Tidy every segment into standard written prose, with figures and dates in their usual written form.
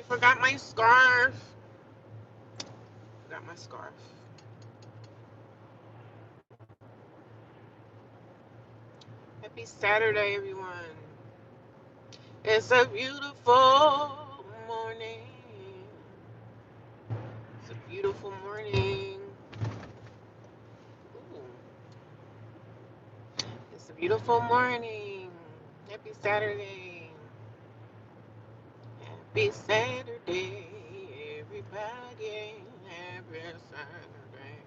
forgot my scarf. Forgot my scarf. Happy Saturday, everyone. It's a beautiful morning. It's a beautiful morning. Ooh, it's a beautiful morning. Happy Saturday. Happy Saturday, everybody. Happy Saturday.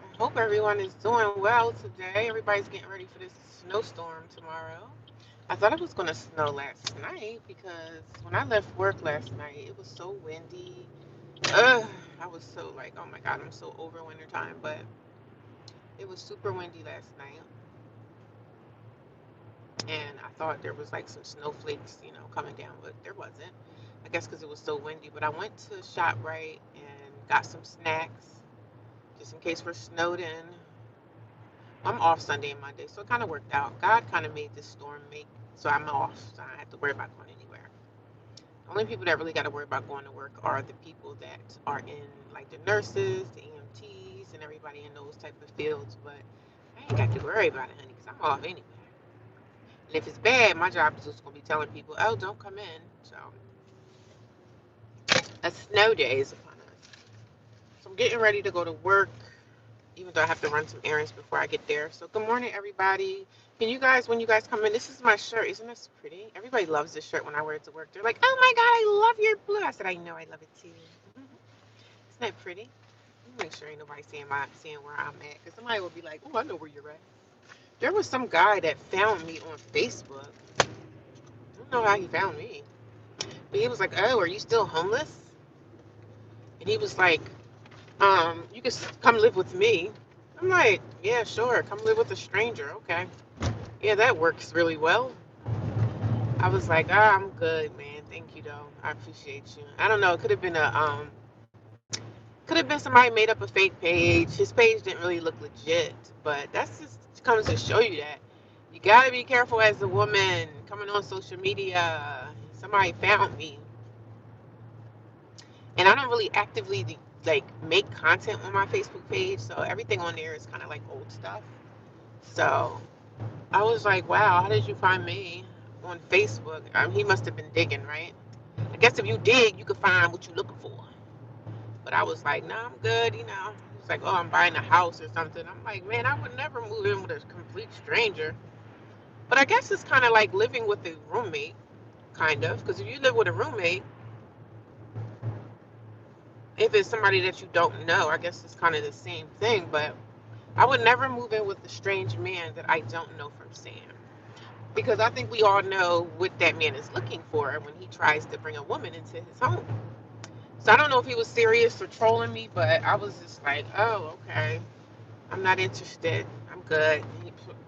I hope everyone is doing well today. Everybody's getting ready for this snowstorm tomorrow. I thought it was going to snow last night because when I left work last night, it was so windy. Ugh, I was so like, oh my God, I'm so over winter time. But it was super windy last night. And I thought there was like some snowflakes, coming down, but there wasn't. I guess because it was so windy. But I went to ShopRite and got some snacks just in case we're snowed in. I'm off Sunday and Monday, so it kind of worked out. God kind of made this storm make so I'm off, so I don't have to worry about going anywhere. The only people that really got to worry about going to work are the people that are in like the nurses, the EMTs, and everybody in those type of fields. But I ain't got to worry about it, honey, because I'm off anyway. And if it's bad, my job is just gonna be telling people, "Oh, don't come in." So a snow day is upon us. So I'm getting ready to go to work, even though I have to run some errands before I get there. So good morning, everybody. Can you guys, when you guys come in, this is my shirt. Isn't this pretty? Everybody loves this shirt when I wear it to work. They're like, "Oh my God, I love your blue." I said, "I know, I love it too." Mhm. Isn't that pretty? Let me make sure ain't nobody seeing where I'm at, because somebody will be like, "Oh, I know where you're at." There was some guy that found me on Facebook. I don't know how he found me, but he was like, "Oh, are you still homeless?" And he was like, "You can come live with me." I'm like, "Yeah, sure, come live with a stranger, okay." Yeah, that works really well. I was like, I'm good, man. Thank you, though. I appreciate you. I don't know. It could have been somebody made up a fake page. His page didn't really look legit, but that's just comes to show you that you gotta be careful as a woman coming on social media. Somebody found me, and I don't really actively like make content on my Facebook page, so everything on there is kind of like old stuff. So I was like, wow, how did you find me on Facebook? He must have been digging, right? I guess if you dig, you can find what you're looking for. But I was like, nah, I'm good. He's like, oh, I'm buying a house or something. I'm like, man, I would never move in with a complete stranger. But I guess it's kind of like living with a roommate, kind of. Because if you live with a roommate, if it's somebody that you don't know, I guess it's kind of the same thing. But I would never move in with a strange man that I don't know from Sam. Because I think we all know what that man is looking for when he tries to bring a woman into his home. So I don't know if he was serious or trolling me, but I was just like, oh, okay. I'm not interested. I'm good.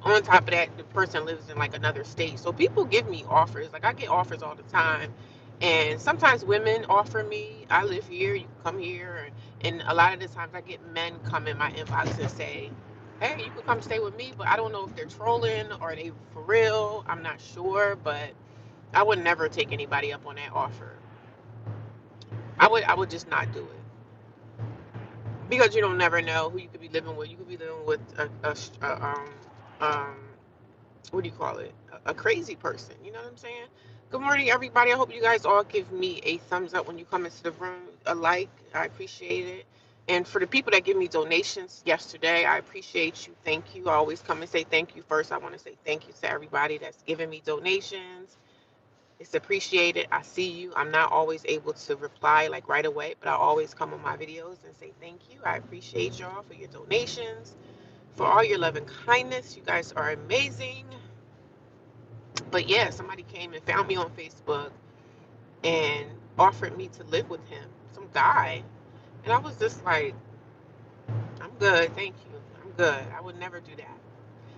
On top of that, the person lives in like another state. So people give me offers. Like I get offers all the time. And sometimes women offer me, I live here, you can come here. And a lot of the times I get men come in my inbox and say, hey, you can come stay with me. But I don't know if they're trolling or they for real. I'm not sure. But I would never take anybody up on that offer. I would just not do it. Because you don't never know who you could be living with. You could be living with um, what do you call it? A crazy person. You know what I'm saying? Good morning, everybody. I hope you guys all give me a thumbs up when you come into the room, a like. I appreciate it. And for the people that give me donations yesterday, I appreciate you. Thank you. I always come and say thank you first. I want to say thank you to everybody that's giving me donations. It's appreciated. I see you. I'm not always able to reply like right away, but I always come on my videos and say thank you. I appreciate y'all for your donations, for all your love and kindness. You guys are amazing. But yeah, somebody came and found me on Facebook and offered me to live with him, some guy. And I was just like, I'm good. Thank you. I'm good. I would never do that.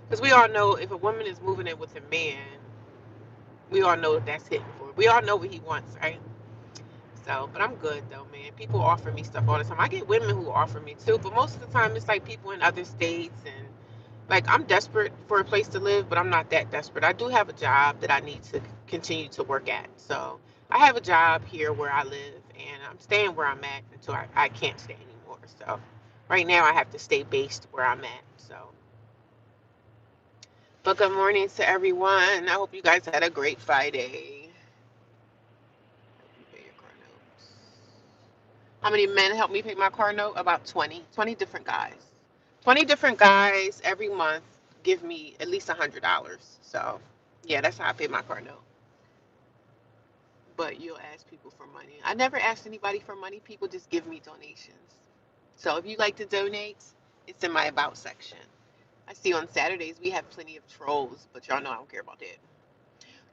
Because we all know if a woman is moving in with a man, we all know that's hitting for it. We all know what he wants, right? So, but I'm good though, man. People offer me stuff all the time. I get women who offer me too, but most of the time it's like people in other states, and Like, I'm desperate for a place to live, but I'm not that desperate. I do have a job that I need to continue to work at. So I have a job here where I live, and I'm staying where I'm at until I can't stay anymore. So right now I have to stay based where I'm at. So, but good morning to everyone. I hope you guys had a great Friday. Pay your car notes. How many men help me pay my car note? About 20. 20 different guys. 20 different guys every month give me at least $100. So, yeah, that's how I pay my car note. But you'll ask people for money. I never asked anybody for money. People just give me donations. So if you like to donate, it's in my About section. I see on Saturdays we have plenty of trolls, but y'all know I don't care about that.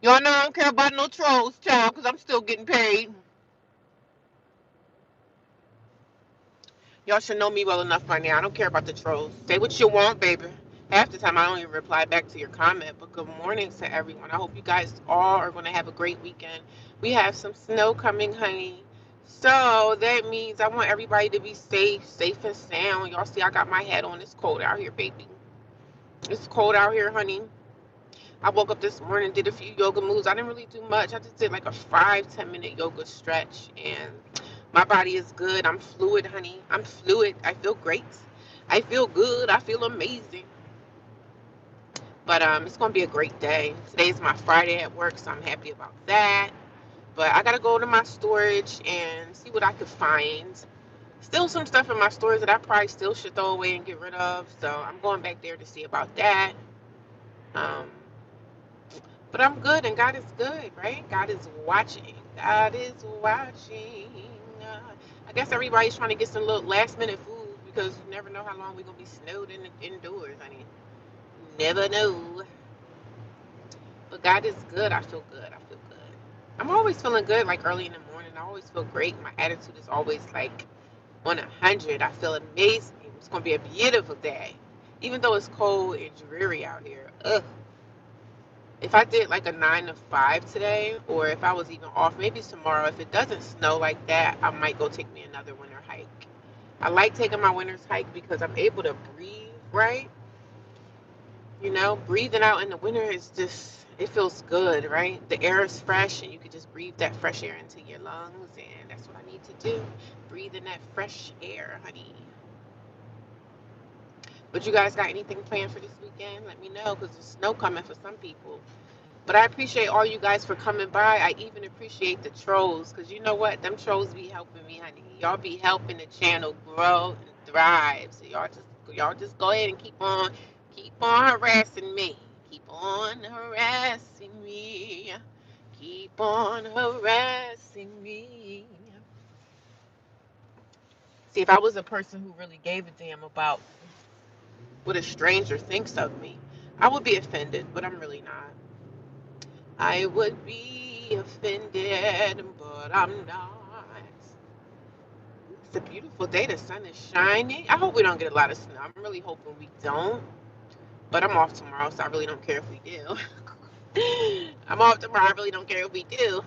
Y'all know I don't care about no trolls, child, because I'm still getting paid. Y'all should know me well enough by now. I don't care about the trolls. Say what you want, baby. Half the time I don't even reply back to your comment. But good morning to everyone. I hope you guys all are going to have a great weekend. We have some snow coming, honey. So that means I want everybody to be safe, safe and sound. Y'all see I got my hat on. It's cold out here, baby. It's cold out here, honey. I woke up this morning, did a few yoga moves. I didn't really do much. I just did like a 5-10 minute yoga stretch, and my body is good. I'm fluid, honey. I'm fluid. I feel great. I feel good. I feel amazing. But it's gonna be a great day. Today's my Friday at work, so I'm happy about that. But I gotta go to my storage and see what I could find. Still some stuff in my storage that I probably still should throw away and get rid of. So I'm going back there to see about that. Um, But I'm good, and God is good, right? God is watching. God is watching. I guess everybody's trying to get some little last minute food because you never know how long we're going to be snowed in indoors, honey. Never know. But God is good. I feel good. I feel good. I'm always feeling good, like early in the morning. I always feel great. My attitude is always like on 100. I feel amazing. It's going to be a beautiful day. Even though it's cold and dreary out here. Ugh. If I did like a 9 to 5 today, or if I was even off, maybe tomorrow, if it doesn't snow like that, I might go take me another winter hike. I like taking my winter's hike because I'm able to breathe, right? You know, breathing out in the winter is just, it feels good, right? The air is fresh and you can just breathe that fresh air into your lungs, and that's what I need to do. Breathe in that fresh air, honey. But you guys got anything planned for this weekend? Let me know because there's snow coming for some people. But I appreciate all you guys for coming by. I even appreciate the trolls because you know what? Them trolls be helping me, honey. Y'all be helping the channel grow and thrive. So y'all just go ahead and keep on harassing me. Keep on harassing me. Keep on harassing me. See, if I was a person who really gave a damn about what a stranger thinks of me, I would be offended, but I'm really not. I would be offended, but I'm not. It's a beautiful day. The sun is shining. I hope we don't get a lot of snow. I'm really hoping we don't. But I'm off tomorrow, so I really don't care if we do. I'm off tomorrow. I really don't care if we do.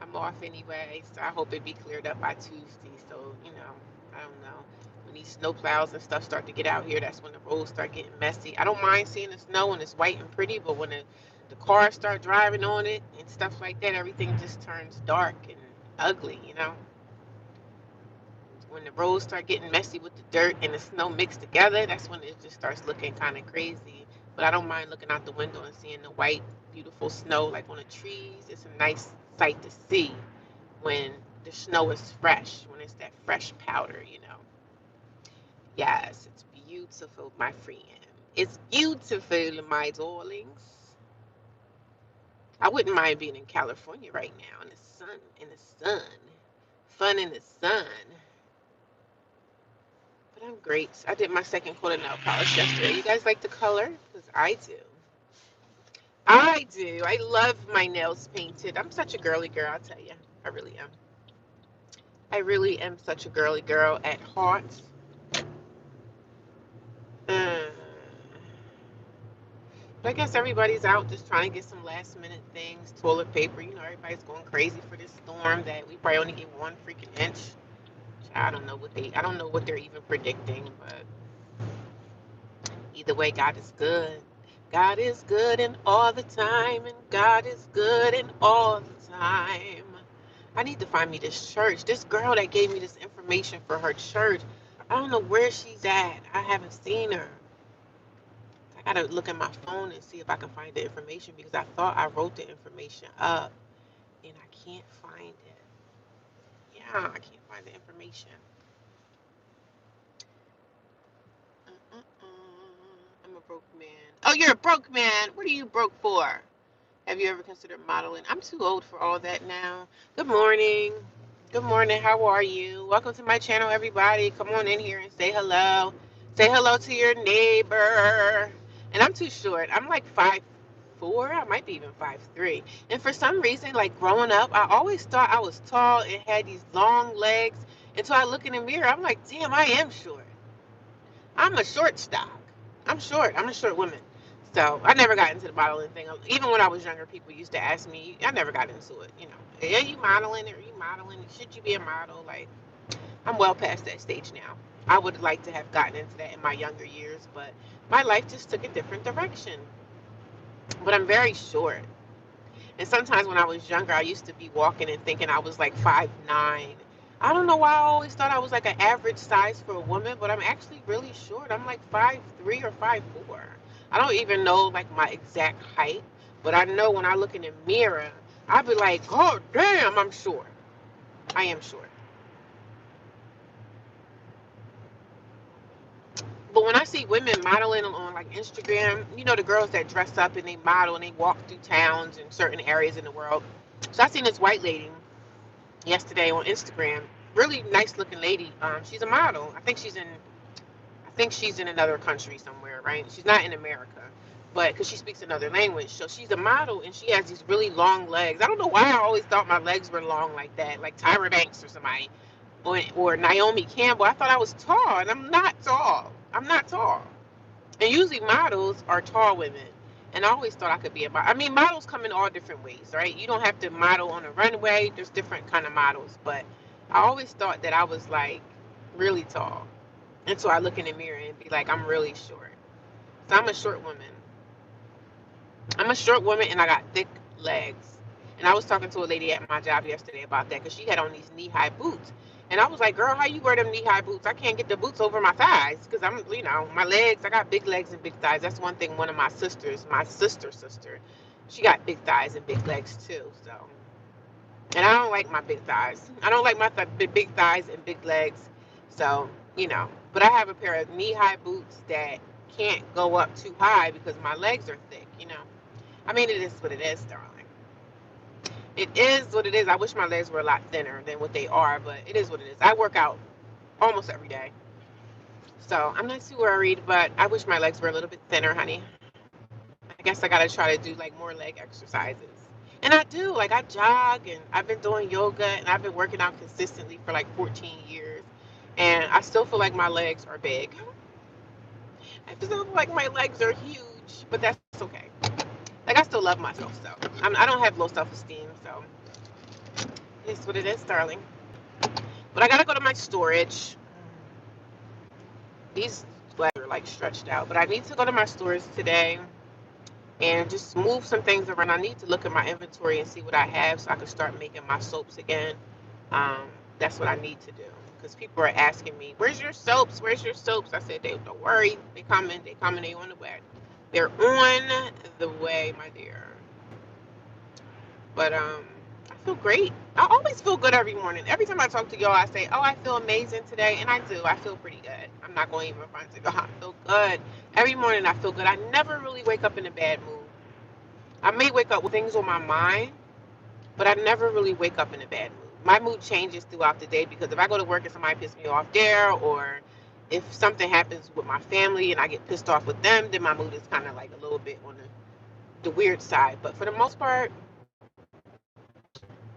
I'm off anyway, so I hope it be cleared up by Tuesday. So, I don't know. When these snow plows and stuff start to get out here, that's when the roads start getting messy. I don't mind seeing the snow when it's white and pretty, but when the cars start driving on it and stuff like that, everything just turns dark and ugly. When the roads start getting messy with the dirt and the snow mixed together, that's when it just starts looking kind of crazy. But I don't mind looking out the window and seeing the white, beautiful snow like on the trees. It's a nice sight to see when the snow is fresh, when it's that fresh powder. Yes, it's beautiful, my friend. It's beautiful, my darlings. I wouldn't mind being in California right now in the sun, fun in the sun. But I'm great. I did my second coat of nail polish yesterday. You guys like the color? Because I do. I do. I love my nails painted. I'm such a girly girl, I'll tell you. I really am. I really am such a girly girl at heart. Uh, but I guess everybody's out just trying to get some last minute things. Toilet paper. Everybody's going crazy for this storm that we probably only get 1 freaking inch. I don't know what they're even predicting, but Either way, God is good. God is good and all the time, and God is good and all the time. I need to find me this church. This girl that gave me this information for her church, I don't know where she's at. I haven't seen her. I gotta look at my phone and see if I can find the information because I thought I wrote the information up and I can't find it. Yeah, I can't find the information. I'm a broke man. Oh, you're a broke man. What are you broke for? Have you ever considered modeling? I'm too old for all that now. Good morning. Good morning. How are you? Welcome to my channel, everybody. Come on in here and say hello. Say hello to your neighbor. And I'm too short. I'm like 5'4". I might be even 5'3". And for some reason, like growing up, I always thought I was tall and had these long legs. Until I look in the mirror, I'm like, damn, I am short. I'm a short stock. I'm short. I'm a short woman. So I never got into the modeling thing. Even when I was younger, people used to ask me. I never got into it. Are you modeling? Are you modeling? Should you be a model? Like, I'm well past that stage now. I would like to have gotten into that in my younger years, but my life just took a different direction. But I'm very short. And sometimes when I was younger, I used to be walking and thinking I was like 5'9". I don't know why I always thought I was like an average size for a woman, but I'm actually really short. I'm like 5'3" or 5'4". I don't even know like my exact height, but I know when I look in the mirror, I'd be like, oh damn, I'm short. I am short. But when I see women modeling on like Instagram, the girls that dress up and they model and they walk through towns in certain areas in the world. So I seen this white lady yesterday on Instagram. Really nice looking lady. She's a model. I think she's in another country somewhere, right? She's not in America, but because she speaks another language, so she's a model and she has these really long legs. I don't know why I always thought my legs were long like that, like Tyra Banks or somebody, or Naomi Campbell. I thought I was tall, and I'm not tall. I'm not tall. And usually models are tall women. And I always thought I could be a model. I mean, models come in all different ways, right? You don't have to model on a runway. There's different kind of models. But I always thought that I was like really tall. And so I look in the mirror and be like, I'm really short. So I'm a short woman. I'm a short woman and I got thick legs. And I was talking to a lady at my job yesterday about that because she had on these knee-high boots. And I was like, girl, how you wear them knee-high boots? I can't get the boots over my thighs because my legs, I got big legs and big thighs. That's one thing one of my sisters, my sister, she got big thighs and big legs too. So, and I don't like my big thighs. I don't like my big thighs and big legs. So, but I have a pair of knee-high boots that can't go up too high because my legs are thick. I mean, it is what it is, darling. It is what it is. I wish my legs were a lot thinner than what they are, but it is what it is. I work out almost every day. So I'm not too worried, but I wish my legs were a little bit thinner, honey. I guess I got to try to do like more leg exercises. And I do. Like I jog and I've been doing yoga and I've been working out consistently for like 14 years. And I still feel like my legs are big. I still feel like my legs are huge, but that's okay. Like I still love myself, so I don't have low self-esteem, so it's what it is, darling. But I gotta go to my storage. These legs are like stretched out, but I need to go to my storage today and just move some things around. I need to look at my inventory and see what I have so I can start making my soaps again. Um, that's what I need to do because people are asking me, "Where's your soaps? Where's your soaps?" I said, "Don't worry, they coming. They coming. They on the way. They're on the way, my dear." But I feel great. I always feel good every morning. Every time I talk to y'all, I say, "Oh, I feel amazing today," and I do. I feel pretty good. I'm not going to even front to y'all. I feel good every morning. I feel good. I never really wake up in a bad mood. I may wake up with things on my mind, but I never really wake up in a bad mood. My mood changes throughout the day because if I go to work and somebody pisses me off there, or if something happens with my family and I get pissed off with them, then my mood is kind of like a little bit on the weird side. But for the most part,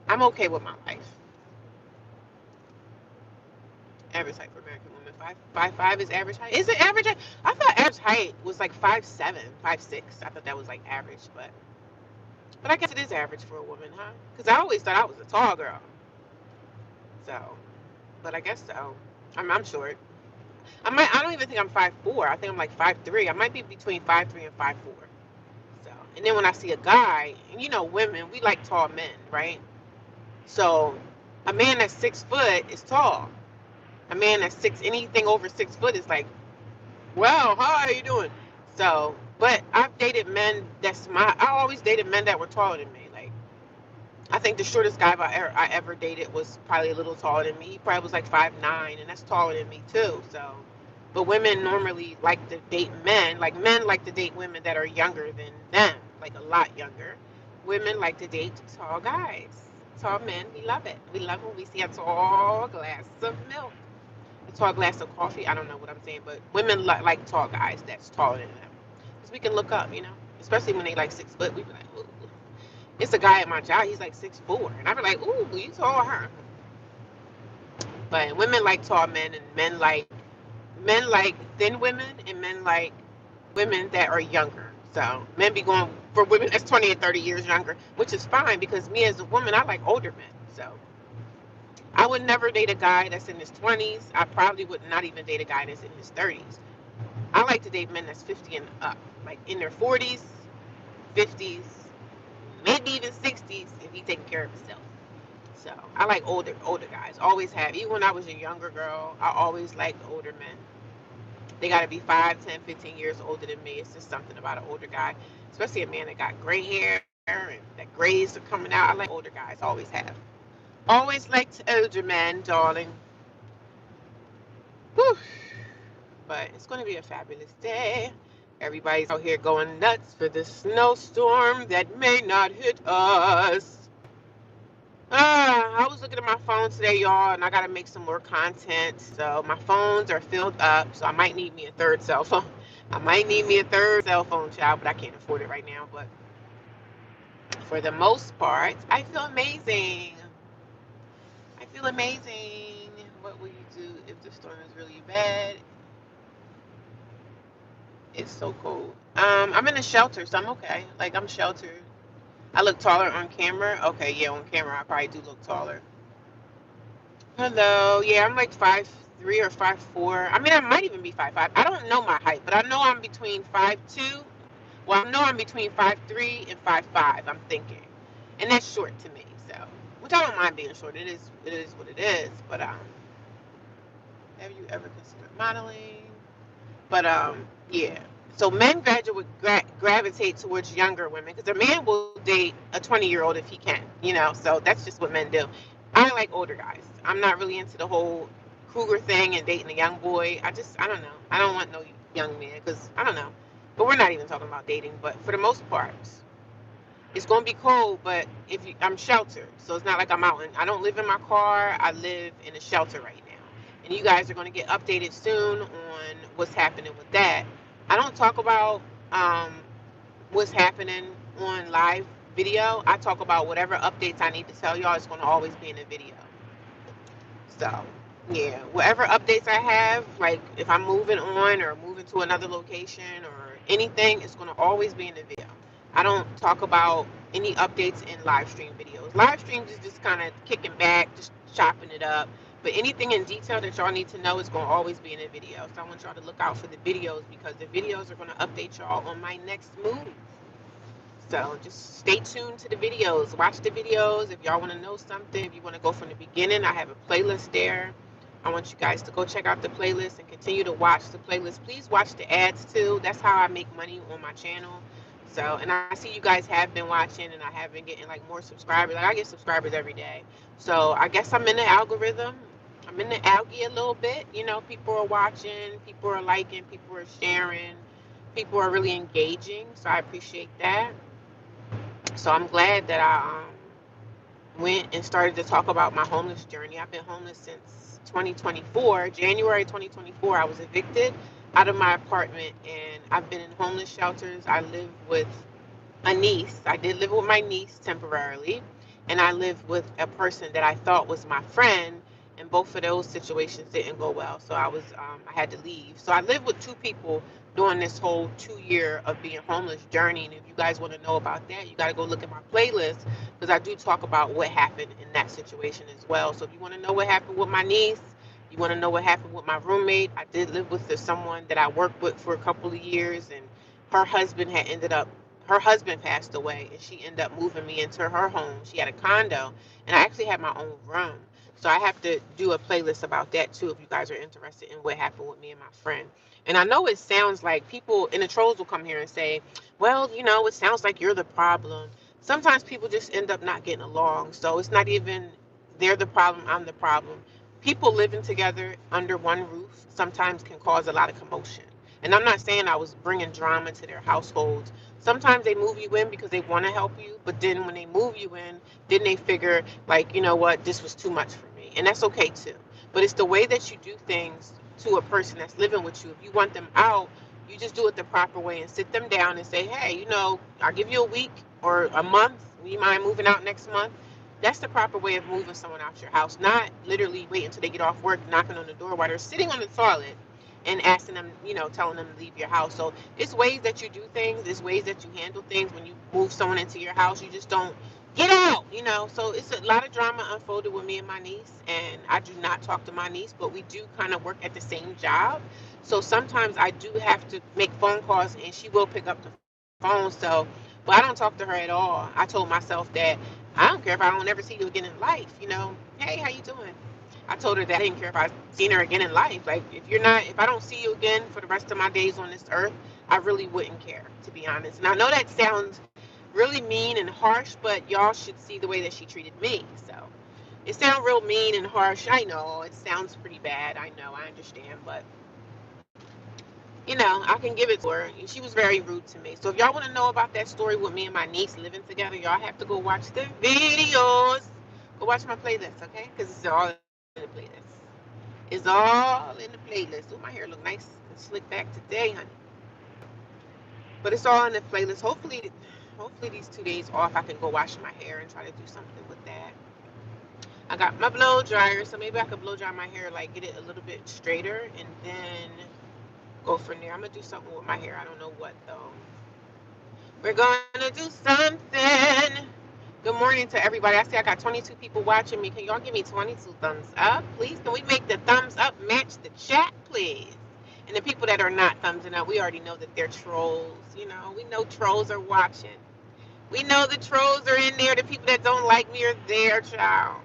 I'm okay with my life. Average height for American women, 5'5" is average height. Is it average height? I thought average height was like 5'7", 5'6". I thought that was like average, but I guess it is average for a woman, huh? Because I always thought I was a tall girl. So, but I guess so. I'm short. I don't even think I'm 5'4". I think I'm like 5'3". I might be between 5'3" and 5'4". So, and then when I see a guy, and you know, women, we like tall men, right? So, a man that's 6 foot is tall. A man that's anything over 6 foot is like, wow, hi, how you doing? So, but I've dated men I always dated men that were taller than me. Like, I think the shortest guy I ever dated was probably a little taller than me. He probably was like 5'9", and that's taller than me too. So, but women normally like to date men. Like men like to date women that are younger than them, like a lot younger. Women like to date tall guys, tall men. We love it. We love when we see a tall glass of milk, a tall glass of coffee. I don't know what I'm saying, but women like tall guys that's taller than them, because we can look up, you know, especially when they like 6 foot. We be like, ooh. It's a guy at my job. He's like 6'4", and I be like, "Ooh, you tall, huh?" But women like tall men, and men like thin women, and men like women that are younger. So men be going for women that's 20 and 30 years younger, which is fine because me as a woman, I like older men. So I would never date a guy that's in his 20s. I probably would not even date a guy that's in his 30s. I like to date men that's 50 and up, like in their 40s, 50s, maybe even 60s if he taking care of himself. So I like older guys. Always have. Even when I was a younger girl, I always liked older men. They got to be 5, 10, 15 years older than me. It's just something about an older guy, especially a man that got gray hair and that grays are coming out. I like older guys. Always have. Always liked older men, darling. Whew. But it's going to be a fabulous day. Everybody's out here going nuts for this snowstorm that may not hit us. I was looking at my phone today, y'all, and I gotta make some more content. So my phones are filled up, so I might need me a third cell phone. I might need me a third cell phone, child, but I can't afford it right now. But for the most part, I feel amazing. I feel amazing. What will you do if the storm is really bad? It's so cold. I'm in a shelter, so I'm okay. Like I'm sheltered. I look taller on camera. Okay, yeah, on camera I probably do look taller. Hello. Yeah, I'm like 5'3" or 5'4". I mean, I might even be 5'5". I don't know my height, but I know I'm between 5'2". Well, I know I'm between 5'3" and 5'5". I'm thinking, and that's short to me. So, which I don't mind being short. It is what it is. But have you ever considered modeling? But yeah. So men gravitate towards younger women because a man will date a 20-year-old if he can, you know. So that's just what men do. I like older guys. I'm not really into the whole cougar thing and dating a young boy. I don't know. I don't want no young man because I don't know. But we're not even talking about dating. But for the most part, it's gonna be cold. But I'm sheltered, so it's not like I'm out. And I don't live in my car. I live in a shelter right now. And you guys are gonna get updated soon on what's happening with that. I don't talk about um, what's happening on live video. I talk about whatever updates I need to tell y'all. It's gonna always be in a video. So, yeah, whatever updates I have, like if I'm moving on or moving to another location or anything, it's going to always be in the video. I don't talk about any updates in live stream videos. Live streams is just kind of kicking back, just chopping it up. But anything in detail that y'all need to know is going to always be in the video. So I want y'all to look out for the videos because the videos are going to update y'all on my next move. So just stay tuned to the videos. Watch the videos. If y'all want to know something, if you want to go from the beginning, I have a playlist there. I want you guys to go check out the playlist and continue to watch the playlist. Please watch the ads too. That's how I make money on my channel. So, and I see you guys have been watching and I have been getting like more subscribers. Like I get subscribers every day. So I guess I'm in the algorithm. I'm in the algae a little bit. You know, people are watching, people are liking, people are sharing, people are really engaging. So I appreciate that. So I'm glad that I went and started to talk about my homeless journey. I've been homeless since 2024. January 2024, I was evicted out of my apartment, and I've been in homeless shelters. I live with a niece. I did live with my niece temporarily, and I lived with a person that I thought was my friend, and both of those situations didn't go well. So I had to leave. So I lived with two people during this whole 2 year of being homeless journey. And if you guys want to know about that, you got to go look at my playlist because I do talk about what happened in that situation as well. So if you want to know what happened with my niece, You want to know what happened with my roommate? I did live with someone that I worked with for a couple of years, and her husband had ended up, her husband passed away, and she ended up moving me into her home. She had a condo, and I actually had my own room. So I have to do a playlist about that too, if you guys are interested in what happened with me and my friend. And I know it sounds like people, and the trolls will come here and say, well, you know, it sounds like you're the problem. Sometimes people just end up not getting along. So it's not even they're the problem, I'm the problem. People living together under one roof sometimes can cause a lot of commotion. And I'm not saying I was bringing drama to their households. Sometimes they move you in because they want to help you, but then when they move you in, then they figure, like, you know what, this was too much for me. And that's okay too. But it's the way that you do things to a person that's living with you. If you want them out, you just do it the proper way and sit them down and say, hey, you know, I'll give you a week or a month. You mind moving out next month? That's the proper way of moving someone out your house, not literally waiting until they get off work, knocking on the door while they're sitting on the toilet and asking them, you know, telling them to leave your house. So it's ways that you do things, it's ways that you handle things when you move someone into your house. You just don't get out, you know. So it's a lot of drama unfolded with me and my niece, and I do not talk to my niece, but we do kind of work at the same job. So sometimes I do have to make phone calls, and she will pick up the phone. So, but I don't talk to her at all. I told myself that I don't care if I don't ever see you again in life. You know, hey, how you doing? I told her that I didn't care if I seen her again in life. Like, if I don't see you again for the rest of my days on this earth, I really wouldn't care, to be honest. And I know that sounds really mean and harsh, but y'all should see the way that she treated me. So it sounds real mean and harsh. I know it sounds pretty bad. I know, I understand, but you know, I can give it to her. She was very rude to me. So if y'all want to know about that story with me and my niece living together, y'all have to go watch the videos. Go watch my playlist, okay? Because it's all in the playlist. It's all in the playlist. Oh, my hair look nice and slick back today, honey. But it's all in the playlist. Hopefully these 2 days off, I can go wash my hair and try to do something with that. I got my blow dryer, so maybe I could blow dry my hair, like get it a little bit straighter, and then go from there. I'm gonna do something with my hair. I don't know what though. We're gonna do something. Good morning to everybody. I see I got 22 people watching me. Can y'all give me 22 thumbs up, please? Can we make the thumbs up match the chat, please? And the people that are not thumbsing up, we already know that they're trolls. You know, we know trolls are watching. We know the trolls are in there. The people that don't like me are there, child.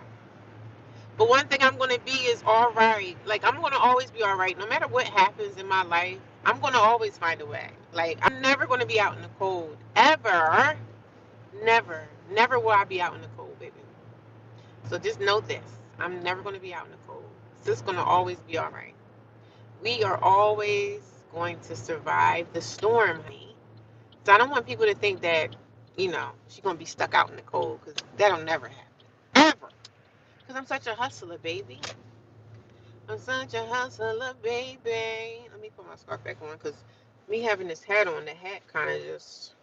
But one thing I'm going to be is all right. Like, I'm going to always be all right. No matter what happens in my life, I'm going to always find a way. Like, I'm never going to be out in the cold. Ever. Never. Never will I be out in the cold, baby. So just know this. I'm never going to be out in the cold. It's just going to always be all right. We are always going to survive the storm, honey. So I don't want people to think that, you know, she's going to be stuck out in the cold, because that'll never happen. Ever. Because I'm such a hustler, baby. I'm such a hustler, baby. Let me put my scarf back on, because me having this hat on, the hat kind of just,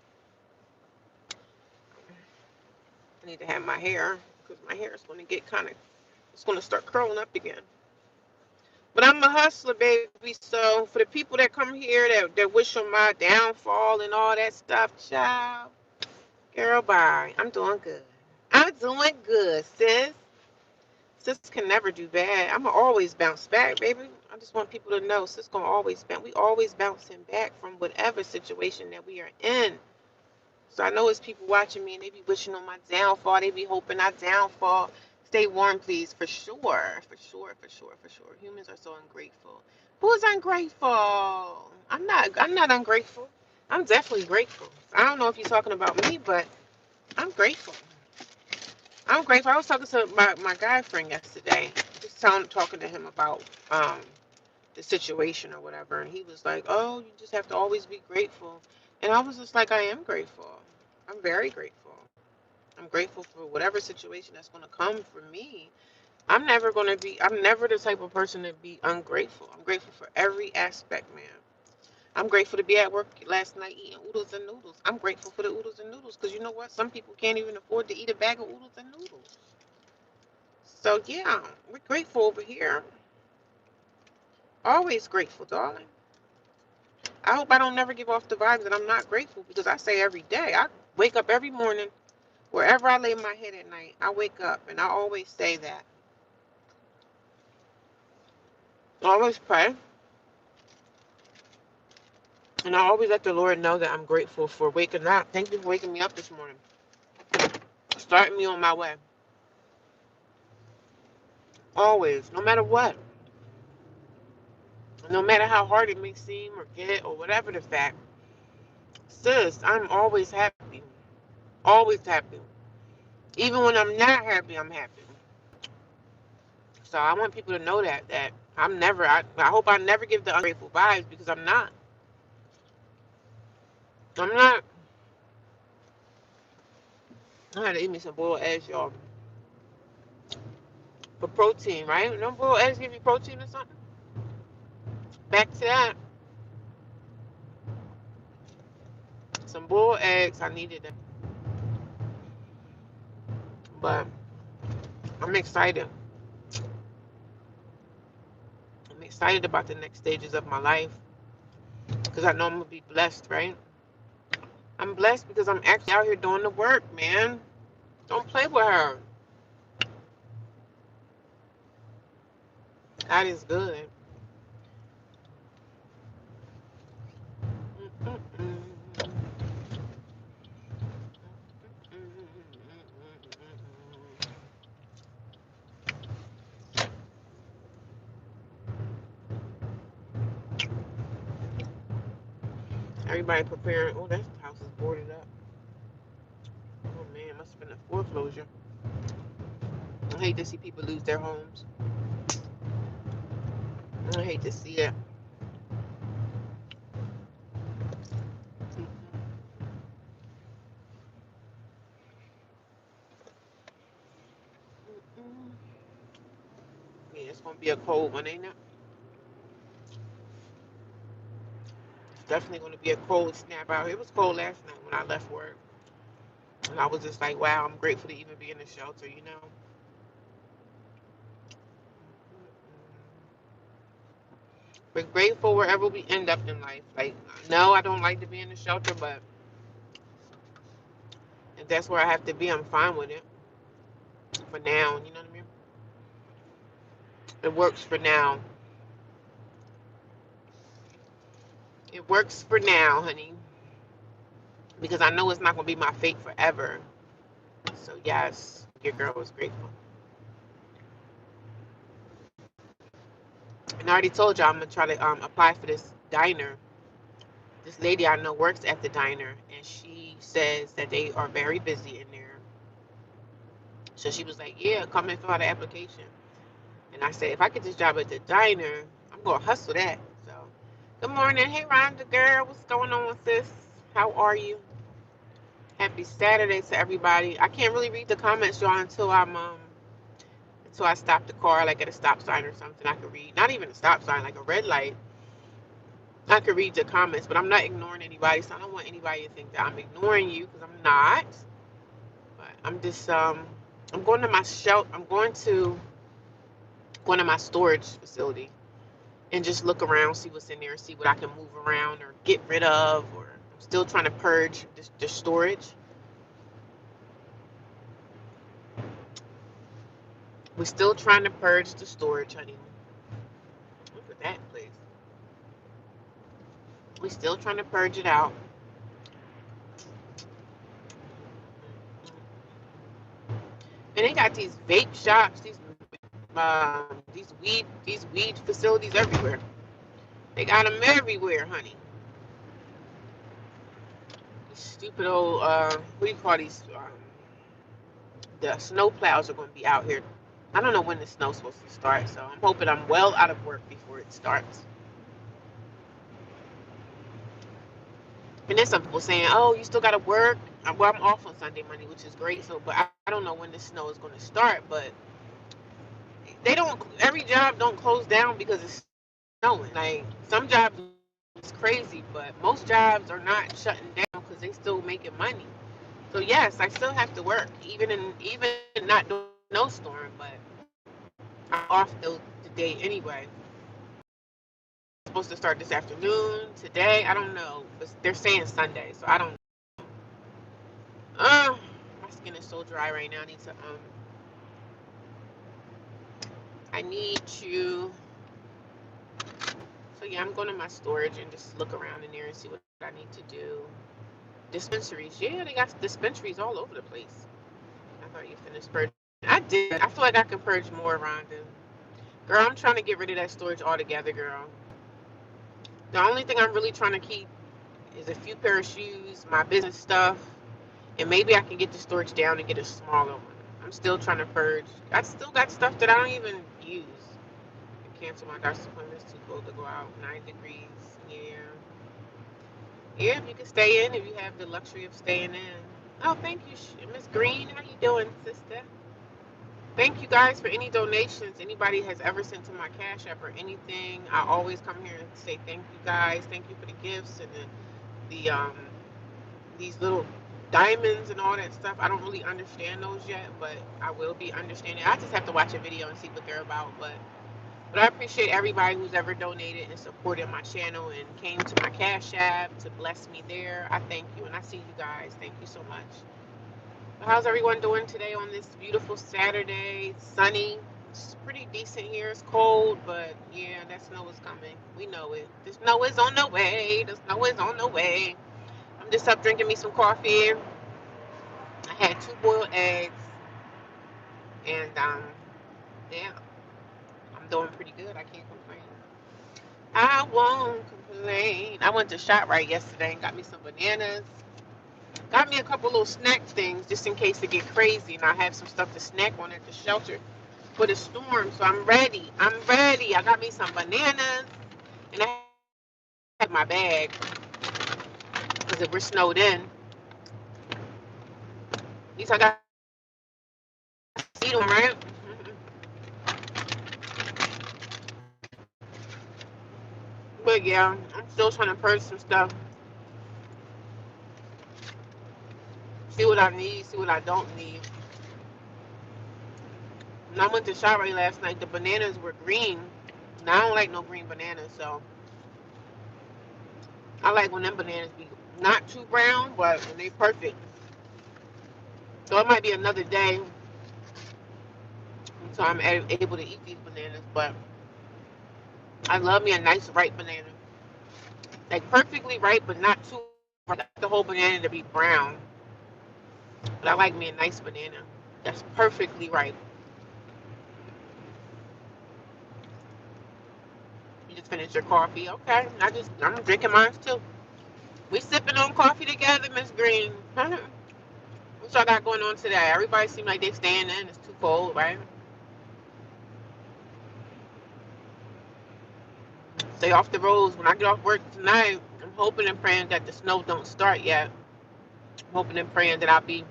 I need to have my hair, because my hair is going to get kind of, it's going to start curling up again. But I'm a hustler, baby. So for the people that come here that wish on my downfall and all that stuff, child, girl, bye. I'm doing good. I'm doing good, sis. Sis can never do bad. I'm gonna always bounce back, baby. I just want people to know sis gonna always bounce. We always bouncing back from whatever situation that we are in. So I know it's people watching me and they be wishing on my downfall. They be hoping I downfall. Stay warm, please, for sure. For sure, for sure, for sure. Humans are so ungrateful. Who's ungrateful? I'm not ungrateful. I'm definitely grateful. I don't know if you're talking about me, but I'm grateful. I'm grateful. I was talking to my guy friend yesterday, just talking to him about um the situation or whatever, and he was like, "Oh, you just have to always be grateful." And I was just like, "I am grateful. I'm very grateful. I'm grateful for whatever situation that's going to come for me. I'm never the type of person to be ungrateful. I'm grateful for every aspect, man. I'm grateful to be at work last night eating oodles and noodles. I'm grateful for the oodles and noodles, because you know what? Some people can't even afford to eat a bag of oodles and noodles. So yeah, we're grateful over here. Always grateful, darling. I hope I don't never give off the vibe that I'm not grateful, because I say every day. I wake up every morning, wherever I lay my head at night, I wake up and I always say that. I always pray, and I always let the Lord know that I'm grateful for waking up. Thank you for waking me up this morning, starting me on my way. Always, no matter what, no matter how hard it may seem or get or whatever the fact, sis, I'm always happy. Always happy. Even when I'm not happy, I'm happy. So I want people to know that I'm never. I hope I never give the ungrateful vibes because I'm not. I'm not. I had to eat me some boiled eggs, y'all, for protein, right? No boiled eggs give you protein or something. Back to that. Some boiled eggs. I needed them, but I'm excited. I'm excited about the next stages of my life because I know I'm gonna be blessed, right? I'm blessed because I'm actually out here doing the work, man. Don't play with her. God is good. Everybody preparing. Oh, that house is boarded up. Oh man, must have been a foreclosure. I hate to see people lose their homes. I hate to see it. Yeah, it's gonna be a cold one, ain't it? It's definitely gonna be a cold snap out. It was cold last night when I left work, and I was just like, wow, I'm grateful to even be in the shelter, you know. We're grateful wherever we end up in life. Like, no, I don't like to be in the shelter, but if that's where I have to be, I'm fine with it for now. You know what I mean? It works for now. It works for now, honey, because I know it's not gonna be my fate forever. So yes, your girl was grateful. And I already told y'all I'm gonna try to apply for this diner. This lady I know works at the diner, and she says that they are very busy in there. So she was like, "Yeah, come and fill out the application." And I said, "If I get this job at the diner, I'm gonna hustle that." So, good morning, hey Rhonda girl, what's going on, sis? How are you? Happy Saturday to everybody. I can't really read the comments, y'all, until I stop the car, like at a stop sign or something. I can read, not even a stop sign, like a red light. I could read the comments, but I'm not ignoring anybody, so I don't want anybody to think that I'm ignoring you because I'm not. But I'm just I'm going to my shelf. I'm going to my storage facility and just look around, see what's in there, see what I can move around or get rid of, or I'm still trying to purge the storage. We're still trying to purge the storage, honey. Look at that place. We're still trying to purge it out. And they got these vape shops, these weed facilities everywhere. They got them everywhere, honey. These stupid old what do you call these? The snow plows are going to be out here. I don't know when the snow's supposed to start, so I'm hoping I'm well out of work before it starts. And there's some people saying, "Oh, you still got to work." Well, I'm off on Sunday, Monday, which is great. So, but I don't know when the snow is going to start. But they don't. Every job don't close down because it's snowing. Like some jobs, it's crazy, but most jobs are not shutting down because they still making money. So yes, I still have to work, even not during a snowstorm. But I'm off the day anyway. It's supposed to start this afternoon, today. I don't know, but they're saying Sunday, so I don't. My skin is so dry right now. I need to So yeah, I'm going to my storage and just look around in there and see what I need to do. Dispensaries, yeah, they got dispensaries all over the place. I thought you finished purging. I did. I feel like I can purge more, Rhonda. Girl, I'm trying to get rid of that storage altogether, girl. The only thing I'm really trying to keep is a few pair of shoes, my business stuff, and maybe I can get the storage down and get a smaller one. I'm still trying to purge. I still got stuff that I don't even use. I cancel my doctor's appointment. It's too cold to go out. 9 degrees. Yeah. Yeah, if you can stay in, if you have the luxury of staying in. Oh, thank you, Miss Green. How you doing, sister? Thank you guys for any donations anybody has ever sent to my Cash App or anything. I always come here and say thank you guys. Thank you for the gifts and the these little diamonds and all that stuff. I don't really understand those yet, but I will be understanding. I just have to watch a video and see what they're about. But I appreciate everybody who's ever donated and supported my channel and came to my Cash App to bless me there. I thank you, and I see you guys. Thank you so much. But how's everyone doing today on this beautiful Saturday? It's sunny. It's pretty decent here. It's cold, but yeah, that snow is coming. We know it. The snow is on the way. The snow is on the way. I'm just up drinking me some coffee. I had 2 boiled eggs, and yeah, I'm doing pretty good. I can't complain. I won't complain. I went to ShopRite yesterday and got me some bananas. Got me a couple little snack things just in case it get crazy, and I have some stuff to snack on at the shelter for the storm. So I'm ready. I'm ready. I got me some bananas, and I have my bag because if we're snowed in, at least I got to see them, right? But yeah, I'm still trying to purge some stuff. See what I need, see what I don't need. When I went to ShopRite last night, the bananas were green. And I don't like no green bananas, so I like when them bananas be not too brown, but when they perfect. So it might be another day until I'm able to eat these bananas, but I love me a nice ripe banana. Like perfectly ripe, but not too ripe. I like the whole banana to be brown. But I like me a nice banana that's perfectly ripe. You just finished your coffee. Okay. I'm drinking mine too. We sipping on coffee together, Miss Green. What y'all got going on today? Everybody seem like they staying in. It's too cold, right? Stay off the roads. When I get off work tonight, I'm hoping and praying that the snow don't start yet. I'm hoping and praying that I'll be,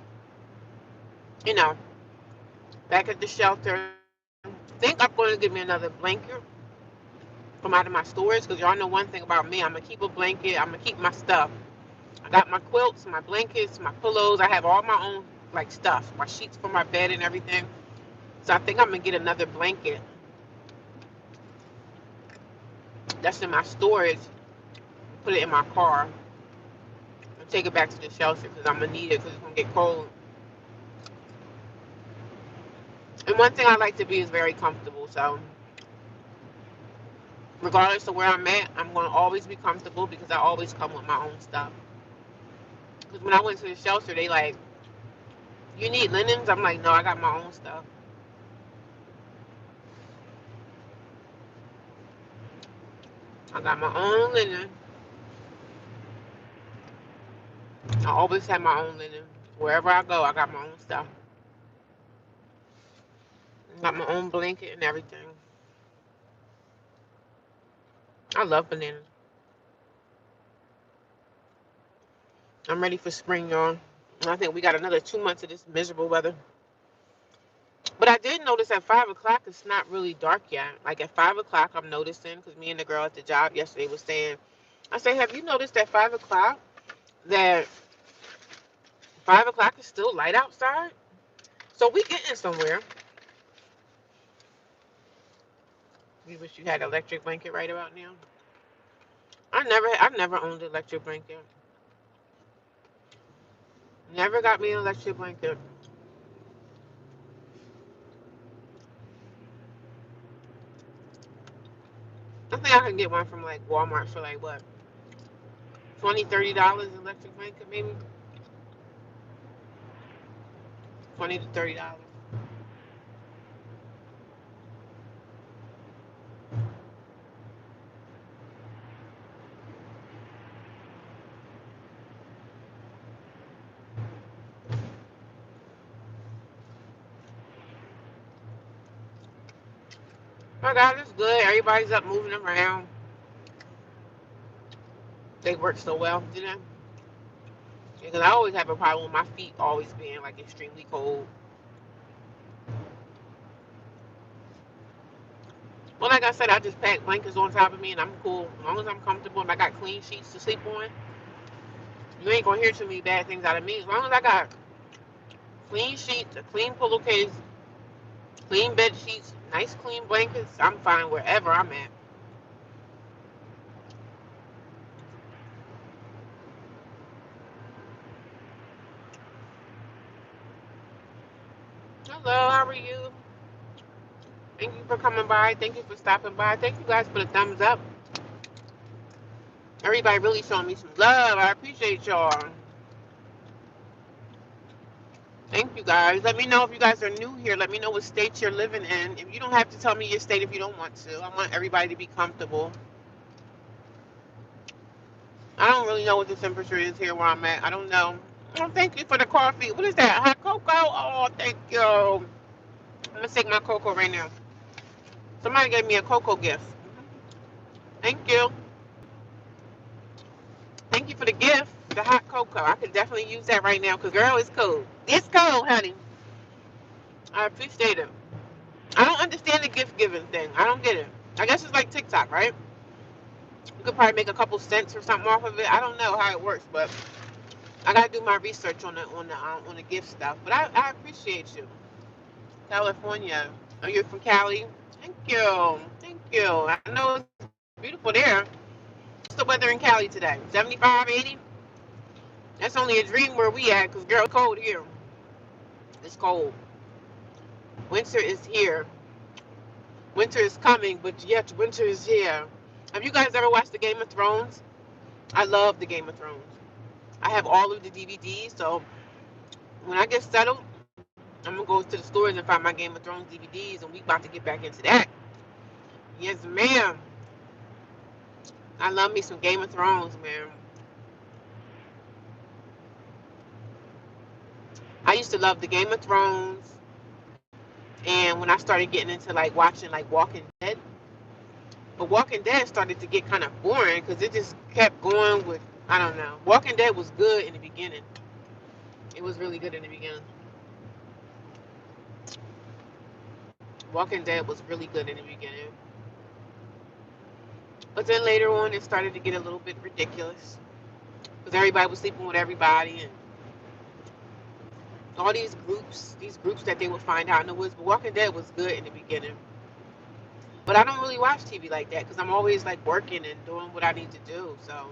you know, back at the shelter. I think I'm going to get me another blanket from out of my storage because y'all know one thing about me. I'm going to keep a blanket. I'm going to keep my stuff. I got my quilts, my blankets, my pillows. I have all my own, like, stuff. My sheets for my bed and everything. So I think I'm going to get another blanket that's in my storage, put it in my car, and take it back to the shelter because I'm going to need it because it's going to get cold. And one thing I like to be is very comfortable. So regardless of where I'm at, I'm going to always be comfortable because I always come with my own stuff. Because when I went to the shelter, they like, you need linens? I'm like, no, I got my own stuff. I got my own linen. I always have my own linen. Wherever I go, I got my own stuff. I got my own blanket and everything. I love bananas. I'm ready for spring, y'all. And I think we got another 2 months of this miserable weather. But I did notice at 5 o'clock, it's not really dark yet. Like at 5 o'clock, I'm noticing, because me and the girl at the job yesterday was saying, I said, have you noticed at 5 o'clock that 5 o'clock is still light outside? So we getting somewhere. You wish you had an electric blanket right about now. I've never owned an electric blanket. Never got me an electric blanket. I think I can get one from like Walmart for like what, $20, $30 electric blanket maybe, $20 to $30. My God, it's good. Everybody's up moving around. They work so well, you know. Because I always have a problem with my feet always being like extremely cold. Well, like I said, I just pack blankets on top of me and I'm cool. As long as I'm comfortable and I got clean sheets to sleep on, you ain't gonna hear too many bad things out of me. As long as I got clean sheets, a clean pillowcase, clean bed sheets, nice clean blankets, I'm fine wherever I'm at. Hello, how are you? Thank you for coming by. Thank you for stopping by. Thank you guys for the thumbs up. Everybody really showing me some love. I appreciate y'all. Thank you guys. Let me know if you guys are new here. Let me know what state you're living in. If you don't have to tell me your state if you don't want to. I want everybody to be comfortable. I don't really know what the temperature is here where I'm at. I don't know. Oh, thank you for the coffee. What is that? Hot cocoa? Oh, thank you. I'm gonna take my cocoa right now. Somebody gave me a cocoa gift. Thank you. Thank you for the gift, the hot cocoa. I could definitely use that right now because girl, it's cold. It's cold, honey. I appreciate it. I don't understand the gift giving thing. I don't get it. I guess it's like TikTok, right? You could probably make a couple cents or something off of it. I don't know how it works, but I gotta do my research on the gift stuff. But I appreciate you, California. Oh, you're from Cali. Thank you, thank you. I know it's beautiful there. What's the weather in Cali today? 75, 80. That's only a dream where we at, cause girl, it's cold here. It's cold. Winter is here. Winter is coming, but yet winter is here. Have you guys ever watched the Game of Thrones? I love the Game of Thrones. I have all of the DVDs, so when I get settled, I'm gonna go to the stores and find my Game of Thrones DVDs, and we about to get back into that. Yes, ma'am. I love me some Game of Thrones, man. I used to love the Game of Thrones, and when I started getting into like watching like Walking Dead, but Walking Dead started to get kind of boring because it just kept going with I don't know. Walking Dead was good in the beginning. It was really good in the beginning. Walking Dead was really good in the beginning. But then later on, it started to get a little bit ridiculous because everybody was sleeping with everybody and all these groups that they would find out in the woods. But Walking Dead was good in the beginning. But I don't really watch TV like that because I'm always like working and doing what I need to do. So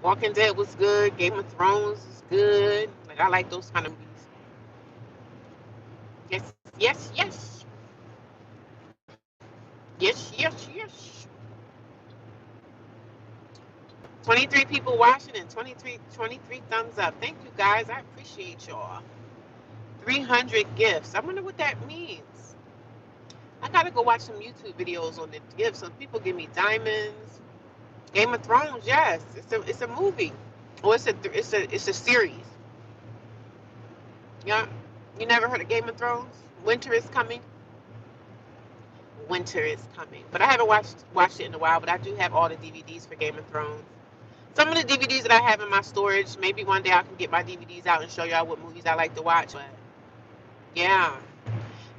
Walking Dead was good. Game of Thrones is good. Like I like those kind of movies. Yes, yes, yes, yes, yes, yes. 23 people watching and 23 thumbs up. Thank you guys. I appreciate y'all. 300 gifts. I wonder what that means. I gotta go watch some YouTube videos on the gifts. Some people give me diamonds. Game of Thrones, yes, it's a movie. Or it's a series. Yeah, you never heard of Game of Thrones? Winter is coming. Winter is coming. But I haven't watched it in a while. But I do have all the DVDs for Game of Thrones. Some of the DVDs that I have in my storage. Maybe one day I can get my DVDs out and show y'all what movies I like to watch. But yeah.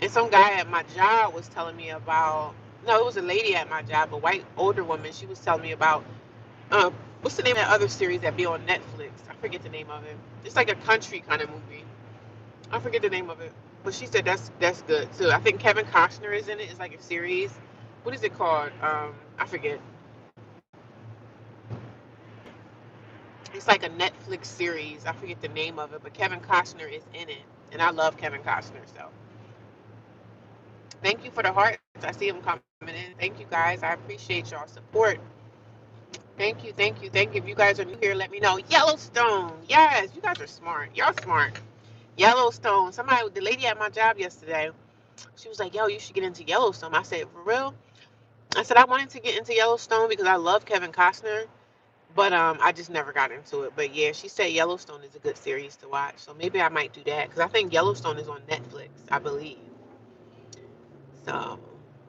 And some guy at my job was telling me about. No, it was a lady at my job, a white older woman. She was telling me about what's the name of that other series that be on Netflix? I forget the name of it. It's like a country kind of movie. I forget the name of it. But she said that's good too. I think Kevin Costner is in it. It's like a series. What is it called? I forget. It's like a Netflix series. I forget the name of it, but Kevin Costner is in it, and I love Kevin Costner. So thank you for the hearts. I see them coming in. Thank you guys. I appreciate y'all support. Thank you, thank you, thank you. If you guys are new here, let me know. Yellowstone. Yes, you guys are smart. Y'all smart. Yellowstone. Somebody, the lady at my job yesterday, she was like, yo, you should get into Yellowstone. I said, for real? I said, I wanted to get into Yellowstone because I love Kevin Costner, but I just never got into it. But yeah, she said Yellowstone is a good series to watch. So maybe I might do that because I think Yellowstone is on Netflix, I believe. So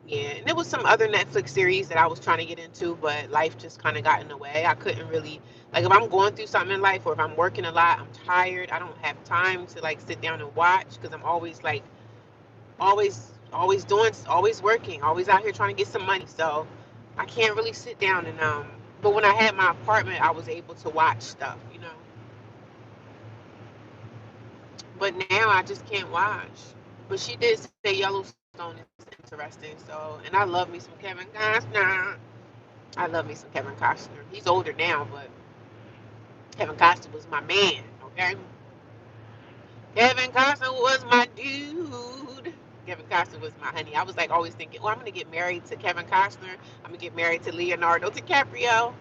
yeah, and there was some other Netflix series that I was trying to get into, but life just kind of got in the way. I couldn't really, like, if I'm going through something in life or if I'm working a lot, I'm tired. I don't have time to like sit down and watch because I'm always like always doing, always working, always out here trying to get some money. So I can't really sit down and But when I had my apartment, I was able to watch stuff, you know. But now I just can't watch. But she did say Yellowstone is interesting. So, and I love me some Kevin Costner. I love me some Kevin Costner. He's older now, but Kevin Costner was my man. Okay, Kevin Costner was my dude. Kevin Costner was my honey. I was like always thinking, oh, I'm gonna get married to Kevin Costner. I'm gonna get married to Leonardo DiCaprio.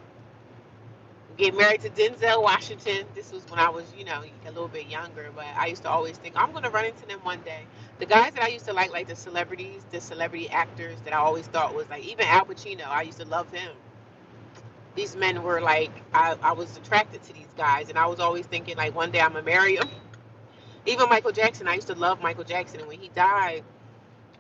Get married to Denzel Washington. This was when I was, you know, a little bit younger, but I used to always think I'm gonna run into them one day. The guys that I used to like the celebrities, the celebrity actors that I always thought was like, even Al Pacino, I used to love him. These men were like, I was attracted to these guys, and I was always thinking like one day I'm gonna marry him. Even Michael Jackson, I used to love Michael Jackson, and when he died,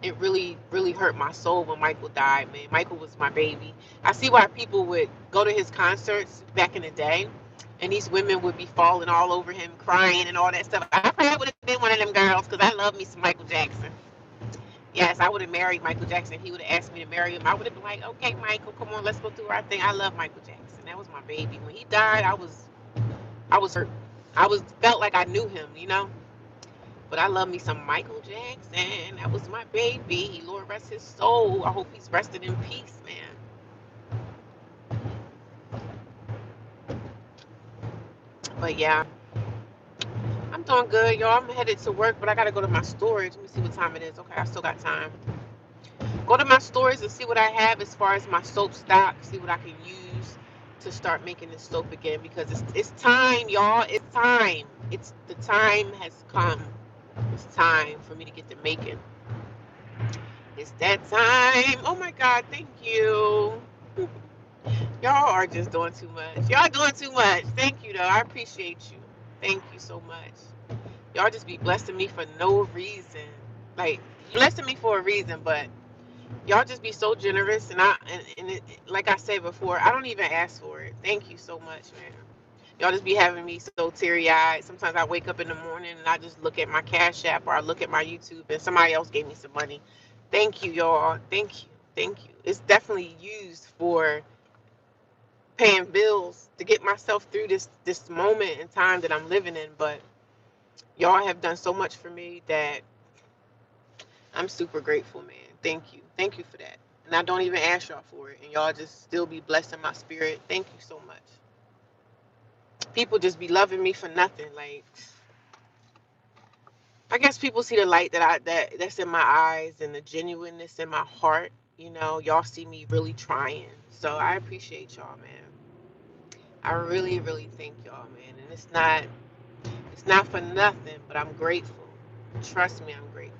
it really hurt my soul when Michael died, man. Michael was my baby. I see why people would go to his concerts back in the day, and these women would be falling all over him, crying and all that stuff. I probably would have been one of them girls because I love me some Michael Jackson. Yes, I would have married Michael Jackson. He would have asked me to marry him. I would have been like, okay, Michael, come on, let's go through our thing. I love Michael Jackson. That was my baby. When he died, I was hurt. I was felt like I knew him, you know. But I love me some Michael Jackson. That was my baby. Lord rest his soul. I hope he's rested in peace, man. But yeah, I'm doing good, y'all. I'm headed to work, but I gotta go to my storage. Let me see what time it is. Okay, I still got time. Go to my storage and see what I have as far as my soap stock. See what I can use to start making this soap again because it's time, y'all. It's time. It's the time has come. It's time for me to get to making. It's that time. Oh my God, thank you. Y'all are just doing too much. Y'all doing too much. Thank you, though. I appreciate you. Thank you so much. Y'all just be blessing me for no reason. Like, blessing me for a reason, but y'all just be so generous. And like I said before, I don't even ask for it. Thank you so much, man. Y'all just be having me so teary eyed. Sometimes I wake up in the morning and I just look at my Cash App or I look at my YouTube and somebody else gave me some money. Thank you, y'all. Thank you. Thank you. It's definitely used for paying bills to get myself through this moment in time that I'm living in. But y'all have done so much for me that I'm super grateful, man. Thank you. Thank you for that. And I don't even ask y'all for it. And y'all just still be blessing my spirit. Thank you so much. People just be loving me for nothing. Like, I guess people see the light that's in my eyes and the genuineness in my heart. You know, y'all see me really trying. So I appreciate y'all, man. I really thank y'all, man. And it's not for nothing, but I'm grateful. Trust me, I'm grateful.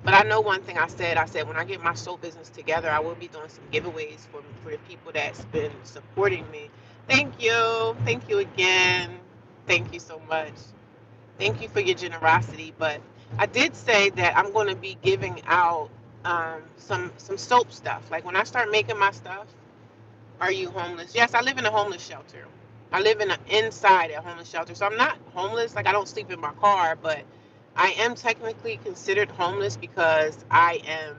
But I know one thing I said when I get my soul business together, I will be doing some giveaways for the people that's been supporting me. Thank you. Thank you again. Thank you so much. Thank you for your generosity. But I did say that I'm going to be giving out some soap stuff. Like when I start making my stuff, are you homeless? Yes, I live in a homeless shelter. I live inside a homeless shelter. So I'm not homeless. Like I don't sleep in my car, but I am technically considered homeless because I am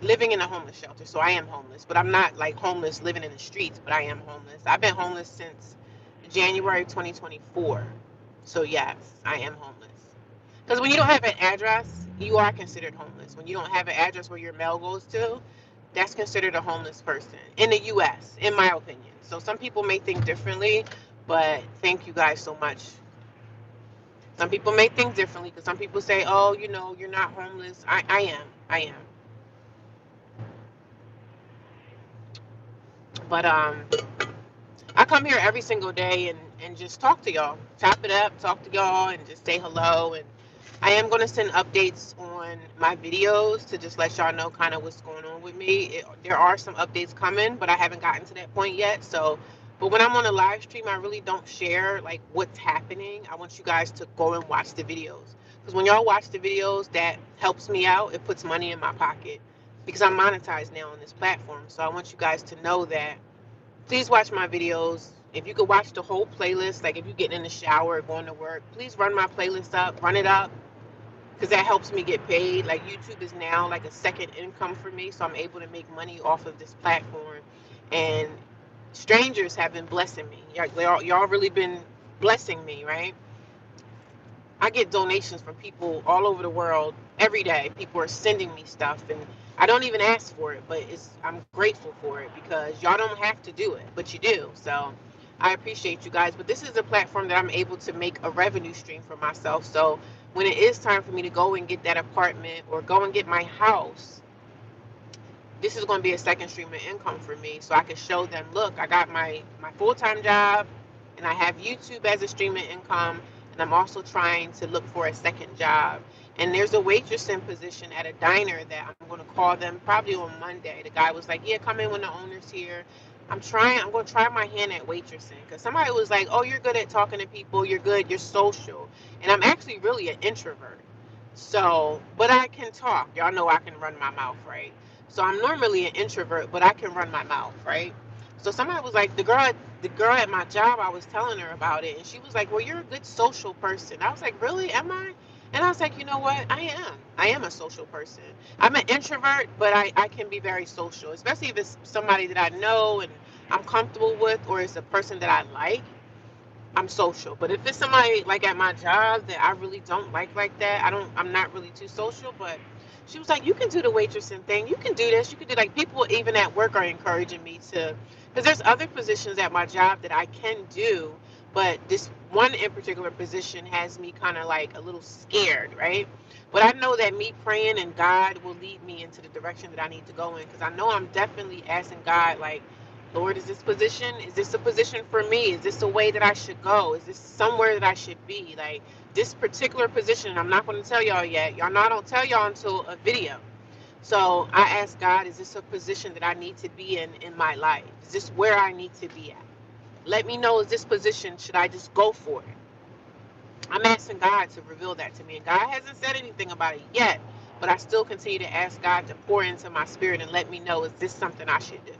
living in a homeless shelter. So I am homeless, but I'm not like homeless living in the streets, but I am homeless. I've been homeless since January 2024. So yes, I am homeless. Because when you don't have an address, you are considered homeless. When you don't have an address where your mail goes to, that's considered a homeless person in the U.S., in my opinion. So some people may think differently, but thank you guys so much. Some people may think differently because some people say, oh, you know, you're not homeless. I am. I am. But I come here every single day and just talk to y'all, chop it up, talk to y'all, and just say hello. And I am going to send updates on my videos to just let y'all know kind of what's going on with me. There are some updates coming, but I haven't gotten to that point yet. So, but when I'm on a live stream, I really don't share like what's happening. I want you guys to go and watch the videos, because when y'all watch the videos, that helps me out. It puts money in my pocket because I'm monetized now on this platform. So I want you guys to know that. Please watch my videos. If you could watch the whole playlist, like if you're getting in the shower or going to work, please run my playlist up, run it up, because that helps me get paid. Like YouTube is now like a second income for me, so I'm able to make money off of this platform. And strangers have been blessing me. Y'all really been blessing me, right? I get donations from people all over the world every day. People are sending me stuff, and I don't even ask for it, but I'm grateful for it because y'all don't have to do it, but you do. So I appreciate you guys. But this is a platform that I'm able to make a revenue stream for myself. So when it is time for me to go and get that apartment or go and get my house, this is going to be a second stream of income for me, so I can show them, look, I got my full-time job, and I have YouTube as a stream of income, and I'm also trying to look for a second job. And there's a waitressing position at a diner that I'm going to call them probably on Monday. The guy was like, yeah, come in when the owner's here. I'm going to try my hand at waitressing, because somebody was like, oh, you're good at talking to people, you're good, you're social. And I'm actually really an introvert. So, but I can talk. Y'all know I can run my mouth, right? So I'm normally an introvert, but I can run my mouth, right? So somebody was like, the girl at my job, I was telling her about it, and she was like, well, you're a good social person. I was like, really? Am I? And I was like, you know what? I am. I am a social person. I'm an introvert, but I can be very social, especially if it's somebody that I know and I'm comfortable with, or it's a person that I like. I'm social. But if it's somebody like at my job that I really don't like that, I'm not really too social. But she was like, you can do the waitressing thing. You can do this. You can do, like, people even at work are encouraging me to, because there's other positions at my job that I can do, but this one in particular position has me kind of like a little scared, right? But I know that me praying and God will lead me into the direction that I need to go in, because I know I'm definitely asking God, like, Lord, is this a position for me? Is this a way that I should go? Is this somewhere that I should be? Like, this particular position, I'm not going to tell y'all yet. Y'all know I don't tell y'all until a video. So I asked God, is this a position that I need to be in my life? Is this where I need to be at? Let me know, is this position, should I just go for it? I'm asking God to reveal that to me. And God hasn't said anything about it yet, but I still continue to ask God to pour into my spirit and let me know, is this something I should do?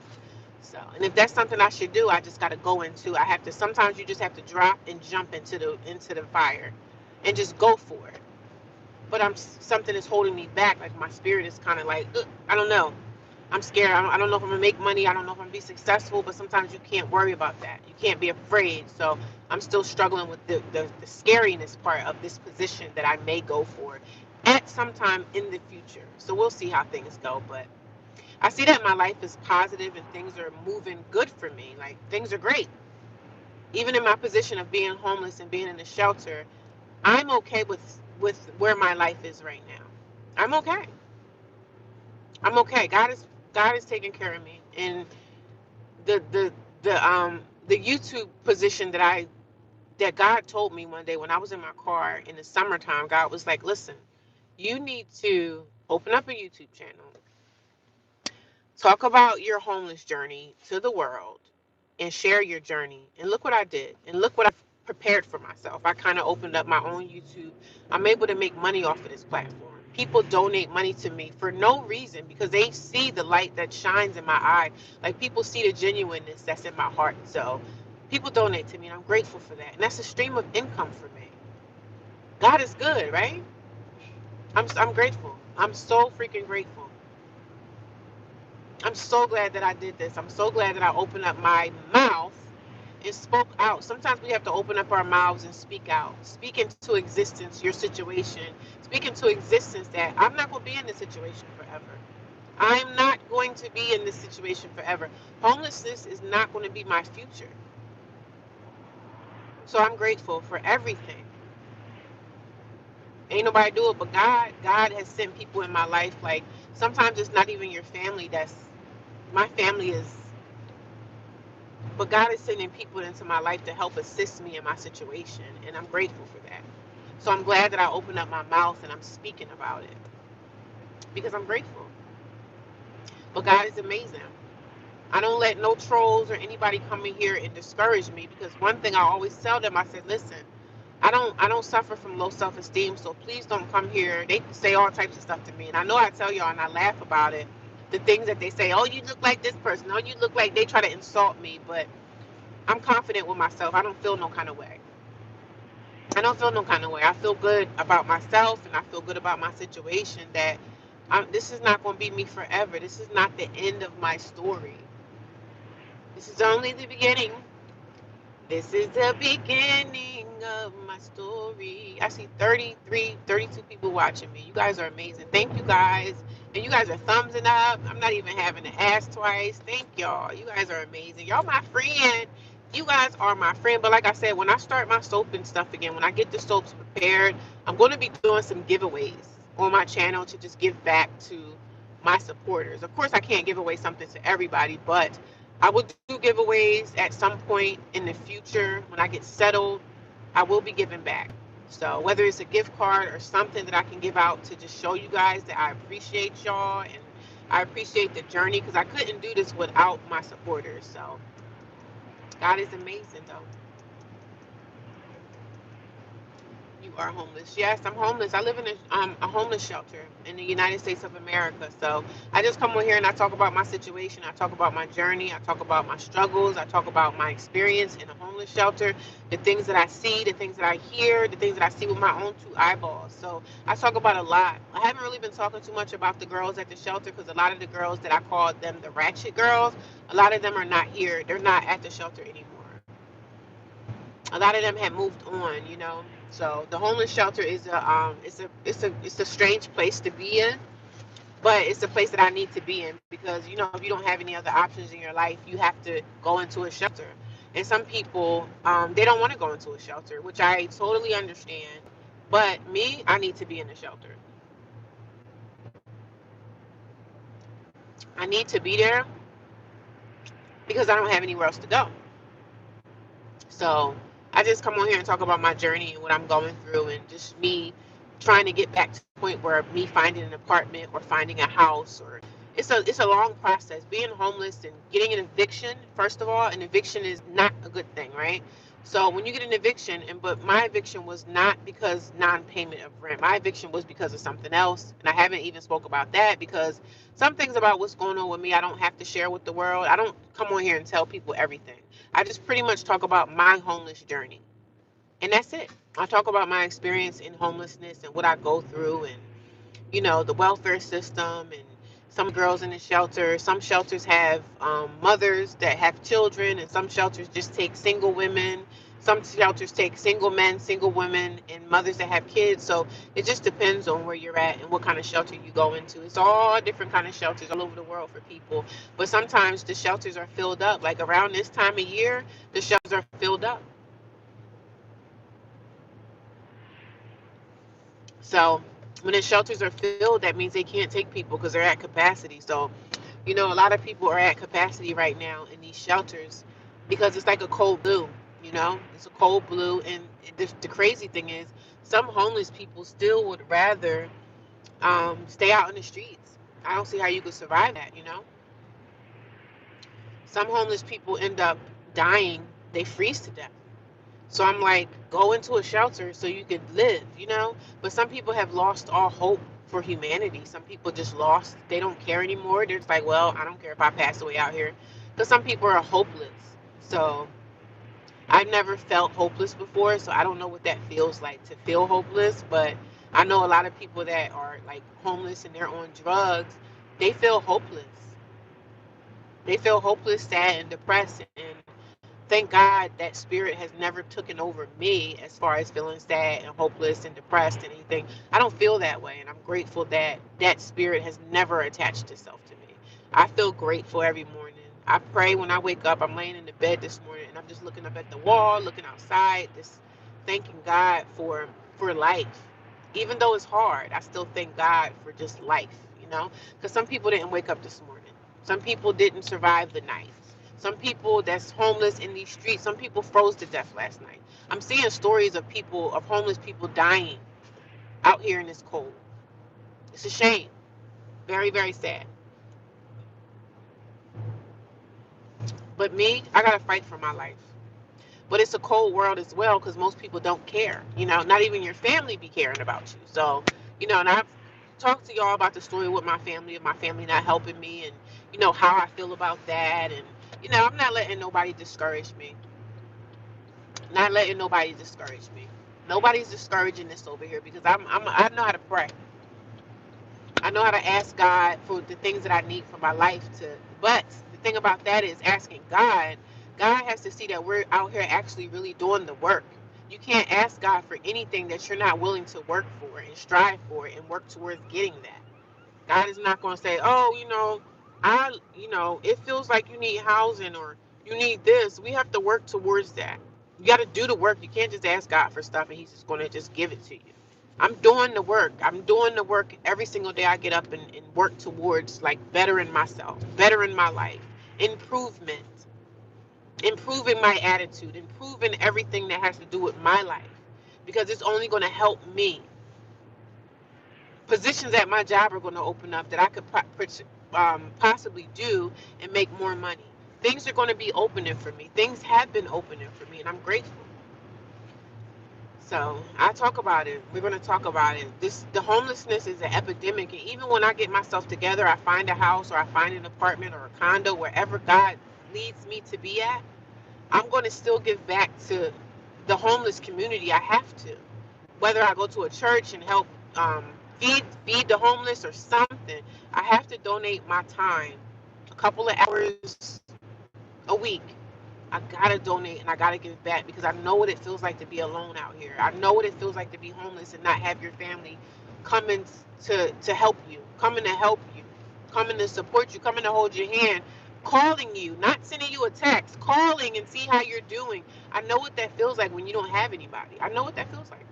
So, and if that's something I should do, I just got to go into. I have to. Sometimes you just have to drop and jump into the fire, and just go for it. But something is holding me back. Like my spirit is kind of like, ugh, I don't know. I'm scared. I don't know if I'm gonna make money. I don't know if I'm gonna be successful. But sometimes you can't worry about that. You can't be afraid. So I'm still struggling with the scariness part of this position that I may go for at some time in the future. So we'll see how things go. But I see that my life is positive and things are moving good for me. Like, things are great. Even in my position of being homeless and being in a shelter, I'm okay with where my life is right now. I'm okay. I'm okay. God is taking care of me. And the the the YouTube position that God told me one day when I was in my car in the summertime, God was like, listen, you need to open up a YouTube channel. Talk about your homeless journey to the world and share your journey. And look what I did. And look what I've prepared for myself. I kind of opened up my own YouTube. I'm able to make money off of this platform. People donate money to me for no reason because they see the light that shines in my eye. Like, people see the genuineness that's in my heart. So people donate to me, and I'm grateful for that. And that's a stream of income for me. God is good, right? I'm grateful. I'm so freaking grateful. I'm so glad that I did this. I'm so glad that I opened up my mouth and spoke out. Sometimes we have to open up our mouths and speak out. Speak into existence your situation. Speak into existence that I'm not going to be in this situation forever. I'm not going to be in this situation forever. Homelessness is not going to be my future. So I'm grateful for everything. Ain't nobody do it but God. God has sent people in my life. Like, sometimes it's not even your family. My family is But God is sending people into my life to help assist me in my situation, and I'm grateful for that. So I'm glad that I opened up my mouth and I'm speaking about it because I'm grateful. But God is amazing. I don't let no trolls or anybody come in here and discourage me, because one thing I always tell them, I said, listen, I don't suffer from low self-esteem, so please don't come here. They say all types of stuff to me, and I know I tell y'all and I laugh about it. The things that they say, oh, you look like this person, oh, you look like, they try to insult me, but I'm confident with myself. I don't feel no kind of way. I don't feel no kind of way. I feel good about myself, and I feel good about my situation, that this is not going to be me forever. This is not the end of my story. This is only the beginning. This is the beginning of my story. I see 33, 32 people watching me. You guys are amazing. Thank you guys. And you guys are thumbsing up. I'm not even having to ask twice. Thank y'all. You guys are amazing. Y'all my friend. You guys are my friend. But like I said, when I start my soap and stuff again, when I get the soaps prepared, I'm going to be doing some giveaways on my channel to just give back to my supporters. Of course, I can't give away something to everybody, but I will do giveaways at some point in the future. When I get settled, I will be giving back. So whether it's a gift card or something that I can give out to just show you guys that I appreciate y'all and I appreciate the journey, because I couldn't do this without my supporters. So God is amazing, though. You are homeless. Yes, I'm homeless. I live in a homeless shelter in the United States of America. So I just come on here and I talk about my situation. I talk about my journey. I talk about my struggles. I talk about my experience in a homeless shelter, the things that I see, the things that I hear, the things that I see with my own two eyeballs. So I talk about a lot. I haven't really been talking too much about the girls at the shelter, because a lot of the girls that I called them the ratchet girls, a lot of them are not here. They're not at the shelter anymore. A lot of them had moved on, you know. So the homeless shelter is a strange place to be in, but it's a place that I need to be in, because you know, if you don't have any other options in your life, you have to go into a shelter. And some people, they don't want to go into a shelter, which I totally understand. But me, I need to be in a shelter. I need to be there because I don't have anywhere else to go. So I just come on here and talk about my journey and what I'm going through, and just me trying to get back to the point where me finding an apartment or finding a house, or it's a long process. Being homeless and getting an eviction, first of all, an eviction is not a good thing, right? So when you get an eviction, and but my eviction was not because non-payment of rent. My eviction was because of something else, and I haven't even spoke about that, because some things about what's going on with me I don't have to share with the world. I don't come on here and tell people everything. I just pretty much talk about my homeless journey. And that's it. I talk about my experience in homelessness and what I go through, and you know, the welfare system, and some girls in the shelter. Some shelters have mothers that have children, and some shelters just take single women. Some shelters take single men, single women, and mothers that have kids. So it just depends on where you're at and what kind of shelter you go into. It's all different kind of shelters all over the world for people. But sometimes the shelters are filled up. Like around this time of year, the shelters are filled up. So when the shelters are filled, that means they can't take people because they're at capacity. So, you know, a lot of people are at capacity right now in these shelters because it's like a cold blue, you know, it's a cold blue. And the crazy thing is, some homeless people still would rather stay out in the streets. I don't see how you could survive that, you know. Some homeless people end up dying, they freeze to death. So I'm like, go into a shelter so you can live, you know? But some people have lost all hope for humanity. Some people just lost, they don't care anymore. They're just like, well, I don't care if I pass away out here. Because some people are hopeless. So I've never felt hopeless before, so I don't know what that feels like to feel hopeless. But I know a lot of people that are like homeless and they're on drugs, they feel hopeless. They feel hopeless, sad, and depressed. And thank God that spirit has never taken over me as far as feeling sad and hopeless and depressed and anything. I don't feel that way. And I'm grateful that that spirit has never attached itself to me. I feel grateful every morning. I pray when I wake up. I'm laying in the bed this morning and I'm just looking up at the wall, looking outside, just thanking God for life. Even though it's hard, I still thank God for just life, you know? Because some people didn't wake up this morning. Some people didn't survive the night. Some people that's homeless in these streets, some people froze to death last night. I'm seeing stories of people, of homeless people dying out here in this cold. It's a shame. Very, very sad. But me, I gotta fight for my life. But it's a cold world as well because most people don't care. Not even your family be caring about you. So, and I've talked to y'all about the story with my family not helping me, and how I feel about that. And I'm not letting nobody discourage me. Not letting nobody discourage me. Nobody's discouraging this over here because I know how to pray. I know how to ask God for the things that I need for my life to. But the thing about that is asking God. God has to see that we're out here actually really doing the work. You can't ask God for anything that you're not willing to work for and strive for and work towards getting that. God is not going to say, "Oh, it feels like you need housing or you need this." We have to work towards that. You got to do the work. You can't just ask God for stuff and He's just going to just give it to you. I'm doing the work. I'm doing the work every single day. I get up and work towards like bettering myself, bettering my life, improvement, improving my attitude, improving everything that has to do with my life because it's only going to help me. Positions at my job are going to open up that I could possibly do and make more money. Things are going to be opening for me. Things have been opening for me, and I'm grateful. So I talk about it. We're going to talk about it. The homelessness is an epidemic, and even when I get myself together, I find a house or I find an apartment or a condo, wherever God leads me to be at, I'm going to still give back to the homeless community. I have to. Whether I go to a church and help feed the homeless or something, I have to donate my time, a couple of hours a week. I gotta donate and I gotta give back because I know what it feels like to be alone out here. I know what it feels like to be homeless and not have your family coming to help you, coming to help you, coming to support you, coming to hold your hand, calling you, not sending you a text, calling and see how you're doing. I know what that feels like when you don't have anybody. I know what that feels like.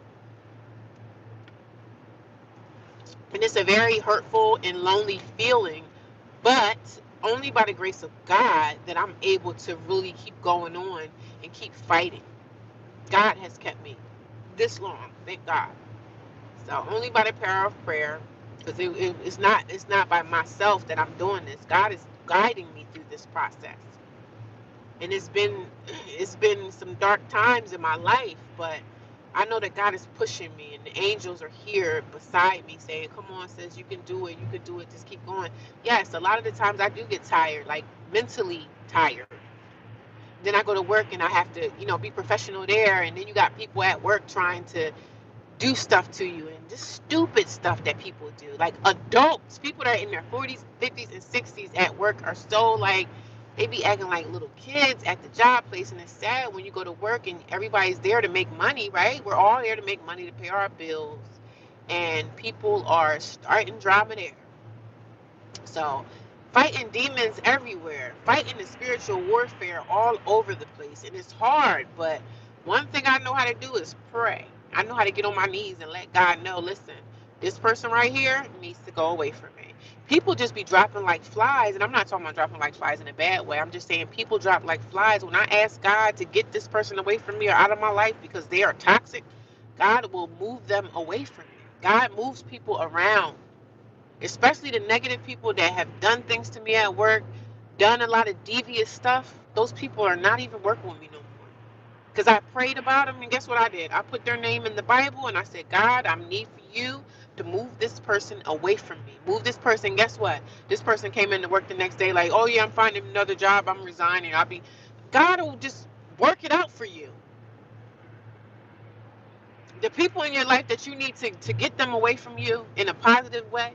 And it's a very hurtful and lonely feeling, but only by the grace of God that I'm able to really keep going on and keep fighting. God has kept me this long, thank God. So only by the power of prayer, because it's not by myself that I'm doing this. God is guiding me through this process. And it's been some dark times in my life, but I know that God is pushing me and the angels are here beside me saying, "Come on, sis, you can do it, you can do it, just keep going." Yes, a lot of the times I do get tired, like mentally tired. Then I go to work and I have to, be professional there, and then you got people at work trying to do stuff to you and just stupid stuff that people do. Like adults, people that are in their 40s, 50s, and 60s at work are so like, they be acting like little kids at the job place. And it's sad when you go to work and everybody's there to make money, right? We're all there to make money to pay our bills. And people are starting drama there. So, fighting demons everywhere, fighting the spiritual warfare all over the place. And it's hard, but one thing I know how to do is pray. I know how to get on my knees and let God know, listen, this person right here needs to go away from me. People just be dropping like flies, and I'm not talking about dropping like flies in a bad way. I'm just saying people drop like flies. When I ask God to get this person away from me or out of my life because they are toxic, God will move them away from me. God moves people around, especially the negative people that have done things to me at work, done a lot of devious stuff. Those people are not even working with me no more. Because I prayed about them, and guess what I did? I put their name in the Bible, and I said, God, I need for you to move this person away from me. Move this person. Guess what? This person came into work the next day like, oh, yeah, I'm finding another job. I'm resigning. God will just work it out for you. The people in your life that you need to get them away from you in a positive way,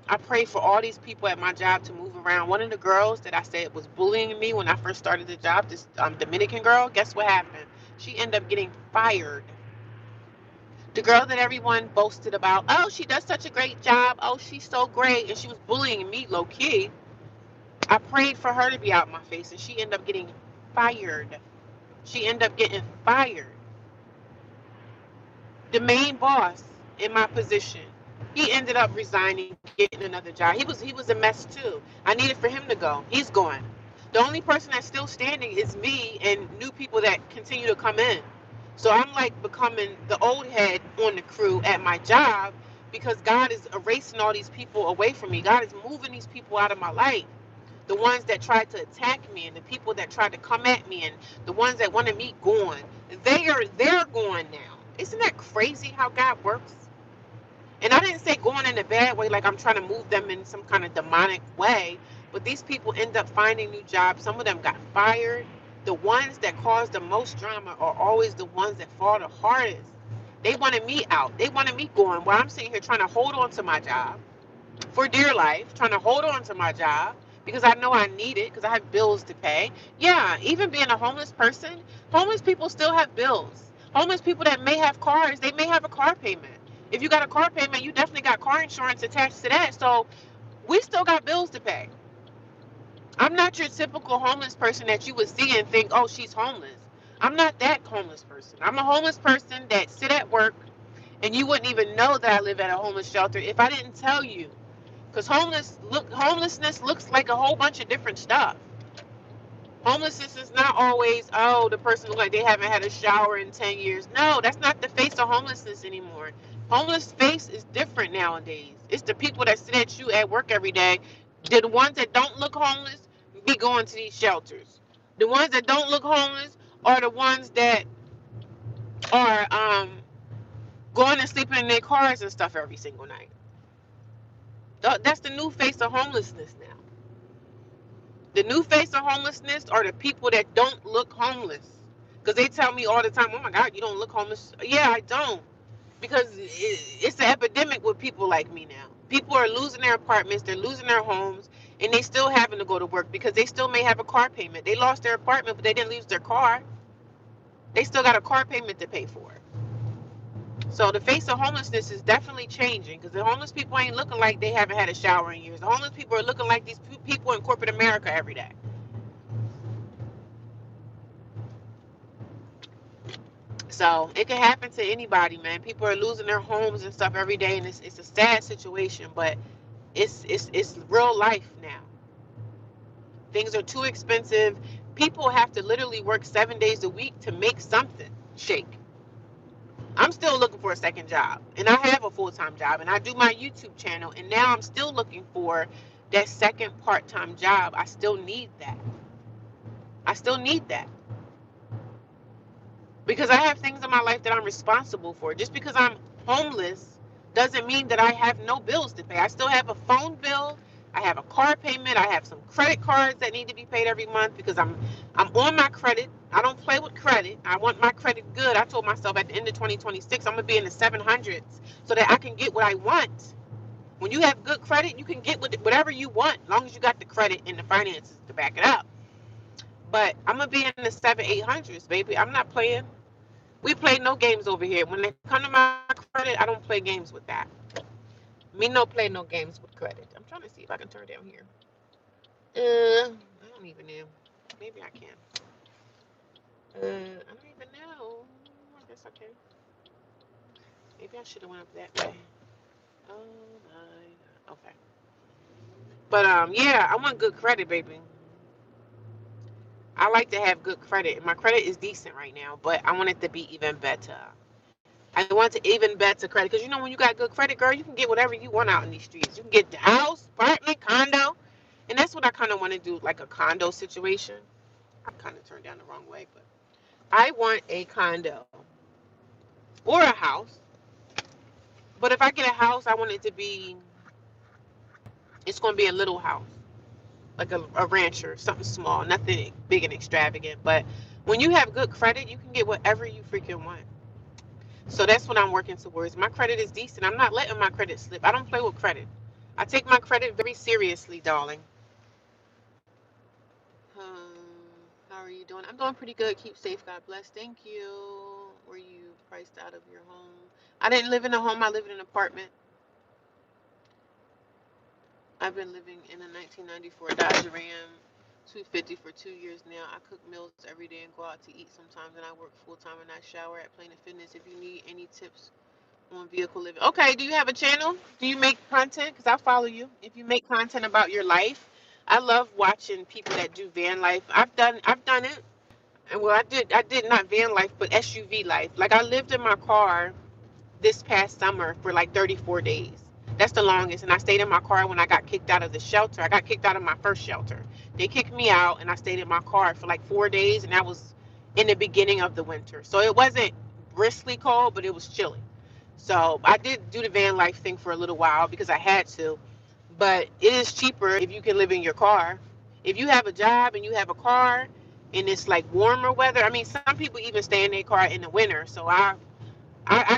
I pray for all these people at my job to move around. One of the girls that I said was bullying me when I first started the job, this Dominican girl, guess what happened? She ended up getting fired. The girl that everyone boasted about, oh, she does such a great job. Oh, she's so great. And she was bullying me low key. I prayed for her to be out my face, and she ended up getting fired. She ended up getting fired. The main boss in my position, he ended up resigning, getting another job. He was a mess too. I needed for him to go. He's gone. The only person that's still standing is me and new people that continue to come in. So I'm like becoming the old head on the crew at my job because God is erasing all these people away from me. God is moving these people out of my life. The ones that tried to attack me and the people that tried to come at me and the ones that wanted me gone, they're gone now. Isn't that crazy how God works? And I didn't say going in a bad way, like I'm trying to move them in some kind of demonic way. But these people end up finding new jobs. Some of them got fired. The ones that cause the most drama are always the ones that fall the hardest. They wanted me out. They wanted me going. While I'm sitting here trying to hold on to my job for dear life, trying to hold on to my job because I know I need it because I have bills to pay. Yeah, even being a homeless person, homeless people still have bills. Homeless people that may have cars, they may have a car payment. If you got a car payment, you definitely got car insurance attached to that. So we still got bills to pay. I'm not your typical homeless person that you would see and think, oh, she's homeless. I'm not that homeless person. I'm a homeless person that sit at work and you wouldn't even know that I live at a homeless shelter if I didn't tell you. Because homelessness looks like a whole bunch of different stuff. Homelessness is not always, oh, the person looks like they haven't had a shower in 10 years. No, that's not the face of homelessness anymore. Homeless face is different nowadays. It's the people that sit at you at work every day. The ones that don't look homeless be going to these shelters. The ones that don't look homeless are the ones that are going and sleeping in their cars and stuff every single night. That's the new face of homelessness now. The new face of homelessness are the people that don't look homeless. Because they tell me all the time, oh my God, you don't look homeless. Yeah, I don't. Because it's an epidemic with people like me now. People are losing their apartments, they're losing their homes, and they still having to go to work because they still may have a car payment. They lost their apartment, but they didn't lose their car. They still got a car payment to pay for. So the face of homelessness is definitely changing because the homeless people ain't looking like they haven't had a shower in years. The homeless people are looking like these people in corporate America every day. So it can happen to anybody, man. People are losing their homes and stuff every day, and it's a sad situation, but it's real life now. Things are too expensive. People have to literally work 7 days a week to make something shake. I'm still looking for a second job, and I have a full-time job, and I do my YouTube channel, and now I'm still looking for that second part-time job. I still need that. I still need that. Because I have things in my life that I'm responsible for. Just because I'm homeless doesn't mean that I have no bills to pay. I still have a phone bill. I have a car payment. I have some credit cards that need to be paid every month because I'm on my credit. I don't play with credit. I want my credit good. I told myself at the end of 2026 I'm gonna be in the 700s so that I can get what I want. When you have good credit, you can get whatever you want as long as you got the credit and the finances to back it up. But I'm gonna be in the 7 800s, baby. I'm not playing. We play no games over here. When it come to my credit, I don't play games with that. Me no play no games with credit. I'm trying to see if I can turn down here. I don't even know. Maybe I can. I don't even know. I guess I can. Maybe I should have went up that way. Oh my God. Okay. But yeah, I want good credit, baby. I like to have good credit. My credit is decent right now, but I want it to be even better. I want to even better credit because you know when you got good credit, girl, you can get whatever you want out in these streets. You can get the house, apartment, condo, and that's what I kind of want to do, like a condo situation. I kind of turned down the wrong way, but I want a condo or a house. But if I get a house, I want it to be. It's going to be a little house, like a rancher, something small, nothing big and extravagant. But when you have good credit, you can get whatever you freaking want. So that's what I'm working towards. My credit is decent. I'm not letting my credit slip. I don't play with credit. I take my credit very seriously, darling. How are you doing? I'm doing pretty good. Keep safe. God bless. Thank you. Were you priced out of your home? I didn't live in a home. I lived in an apartment. I've been living in a 1994 Dodge Ram 250 for 2 years now. I cook meals every day and go out to eat sometimes, and I work full time and I shower at Planet Fitness. If you need any tips on vehicle living. Okay, do you have a channel? Do you make content? Because I follow you. If you make content about your life, I love watching people that do van life. I've done it. And well, I did not van life, but SUV life. Like I lived in my car this past summer for like 34 days. That's the longest. And I stayed in my car when I got kicked out of the shelter. I got kicked out of my first shelter. They kicked me out and I stayed in my car for like 4 days. And that was in the beginning of the winter. So it wasn't briskly cold, but it was chilly. So I did do the van life thing for a little while because I had to. But it is cheaper if you can live in your car. If you have a job and you have a car and it's like warmer weather. I mean, some people even stay in their car in the winter. So I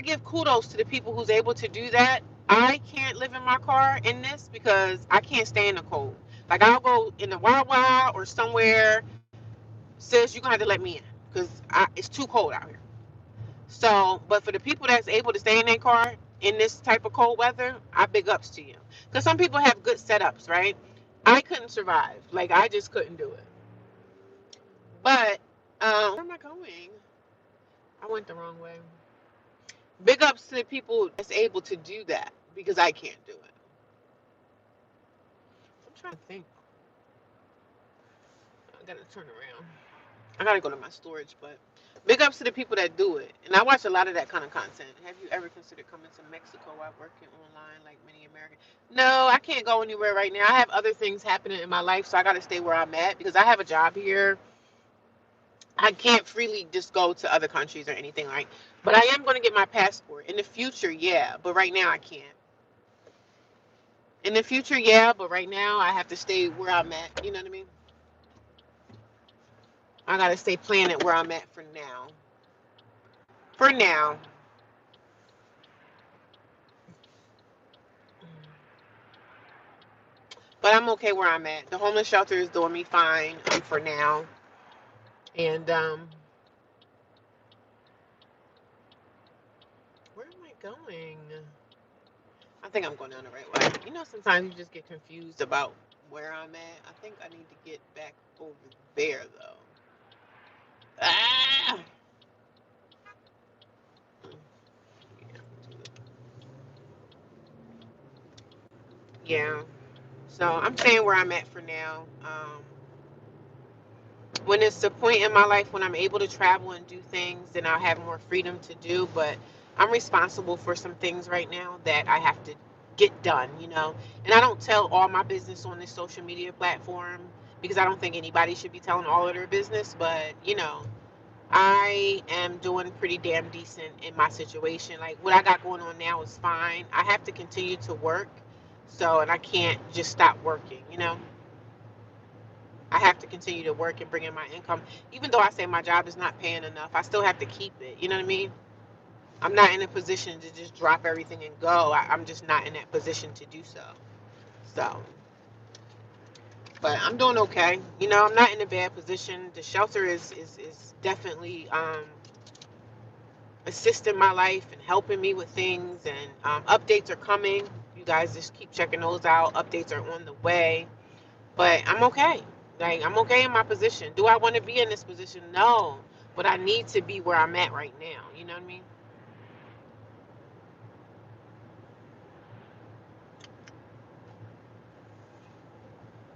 give kudos to the people who's able to do that. I can't live in my car in this because I can't stand the cold. Like I'll go in the Wawa or somewhere. Sis, you're gonna have to let me in because it's too cold out here. So, but for the people that's able to stay in their car in this type of cold weather, I big ups to you. Because some people have good setups, right? I couldn't survive. Like I just couldn't do it. But where am I going? I went the wrong way. Big ups to the people that's able to do that because I can't do it. I'm trying to think. I gotta turn around. I gotta go to my storage, but big ups to the people that do it. And I watch a lot of that kind of content. Have you ever considered coming to Mexico while working online like many Americans? No, I can't go anywhere right now. I have other things happening in my life, so I gotta stay where I'm at because I have a job here. I can't freely just go to other countries or anything like. But I am gonna get my passport in the future, yeah. But right now I can't. In the future, yeah. But right now I have to stay where I'm at. You know what I mean? I gotta stay planted where I'm at for now. For now. But I'm okay where I'm at. The homeless shelter is doing me fine for now. And where am I going? I think I'm going down the right way. You know, sometimes you just get confused about where I'm at. I think I need to get back over there though. Ah! Yeah. So I'm staying where I'm at for now. When it's the point in my life when I'm able to travel and do things, then I'll have more freedom to do. But I'm responsible for some things right now that I have to get done, you know. And I don't tell all my business on this social media platform because I don't think anybody should be telling all of their business. But, you know, I am doing pretty damn decent in my situation. Like what I got going on now is fine. I have to continue to work. So, and I can't just stop working, you know. I have to continue to work and bring in my income. Even though I say my job is not paying enough, I still have to keep it. You know what I mean? I'm not in a position to just drop everything and go. I'm just not in that position to do so. So, but I'm doing okay. You know, I'm not in a bad position. The shelter is definitely assisting my life and helping me with things. And updates are coming. You guys just keep checking those out. Updates are on the way. But I'm okay. Like I'm okay in my position. Do I want to be in this position? No. But I need to be where I'm at right now. You know what I mean?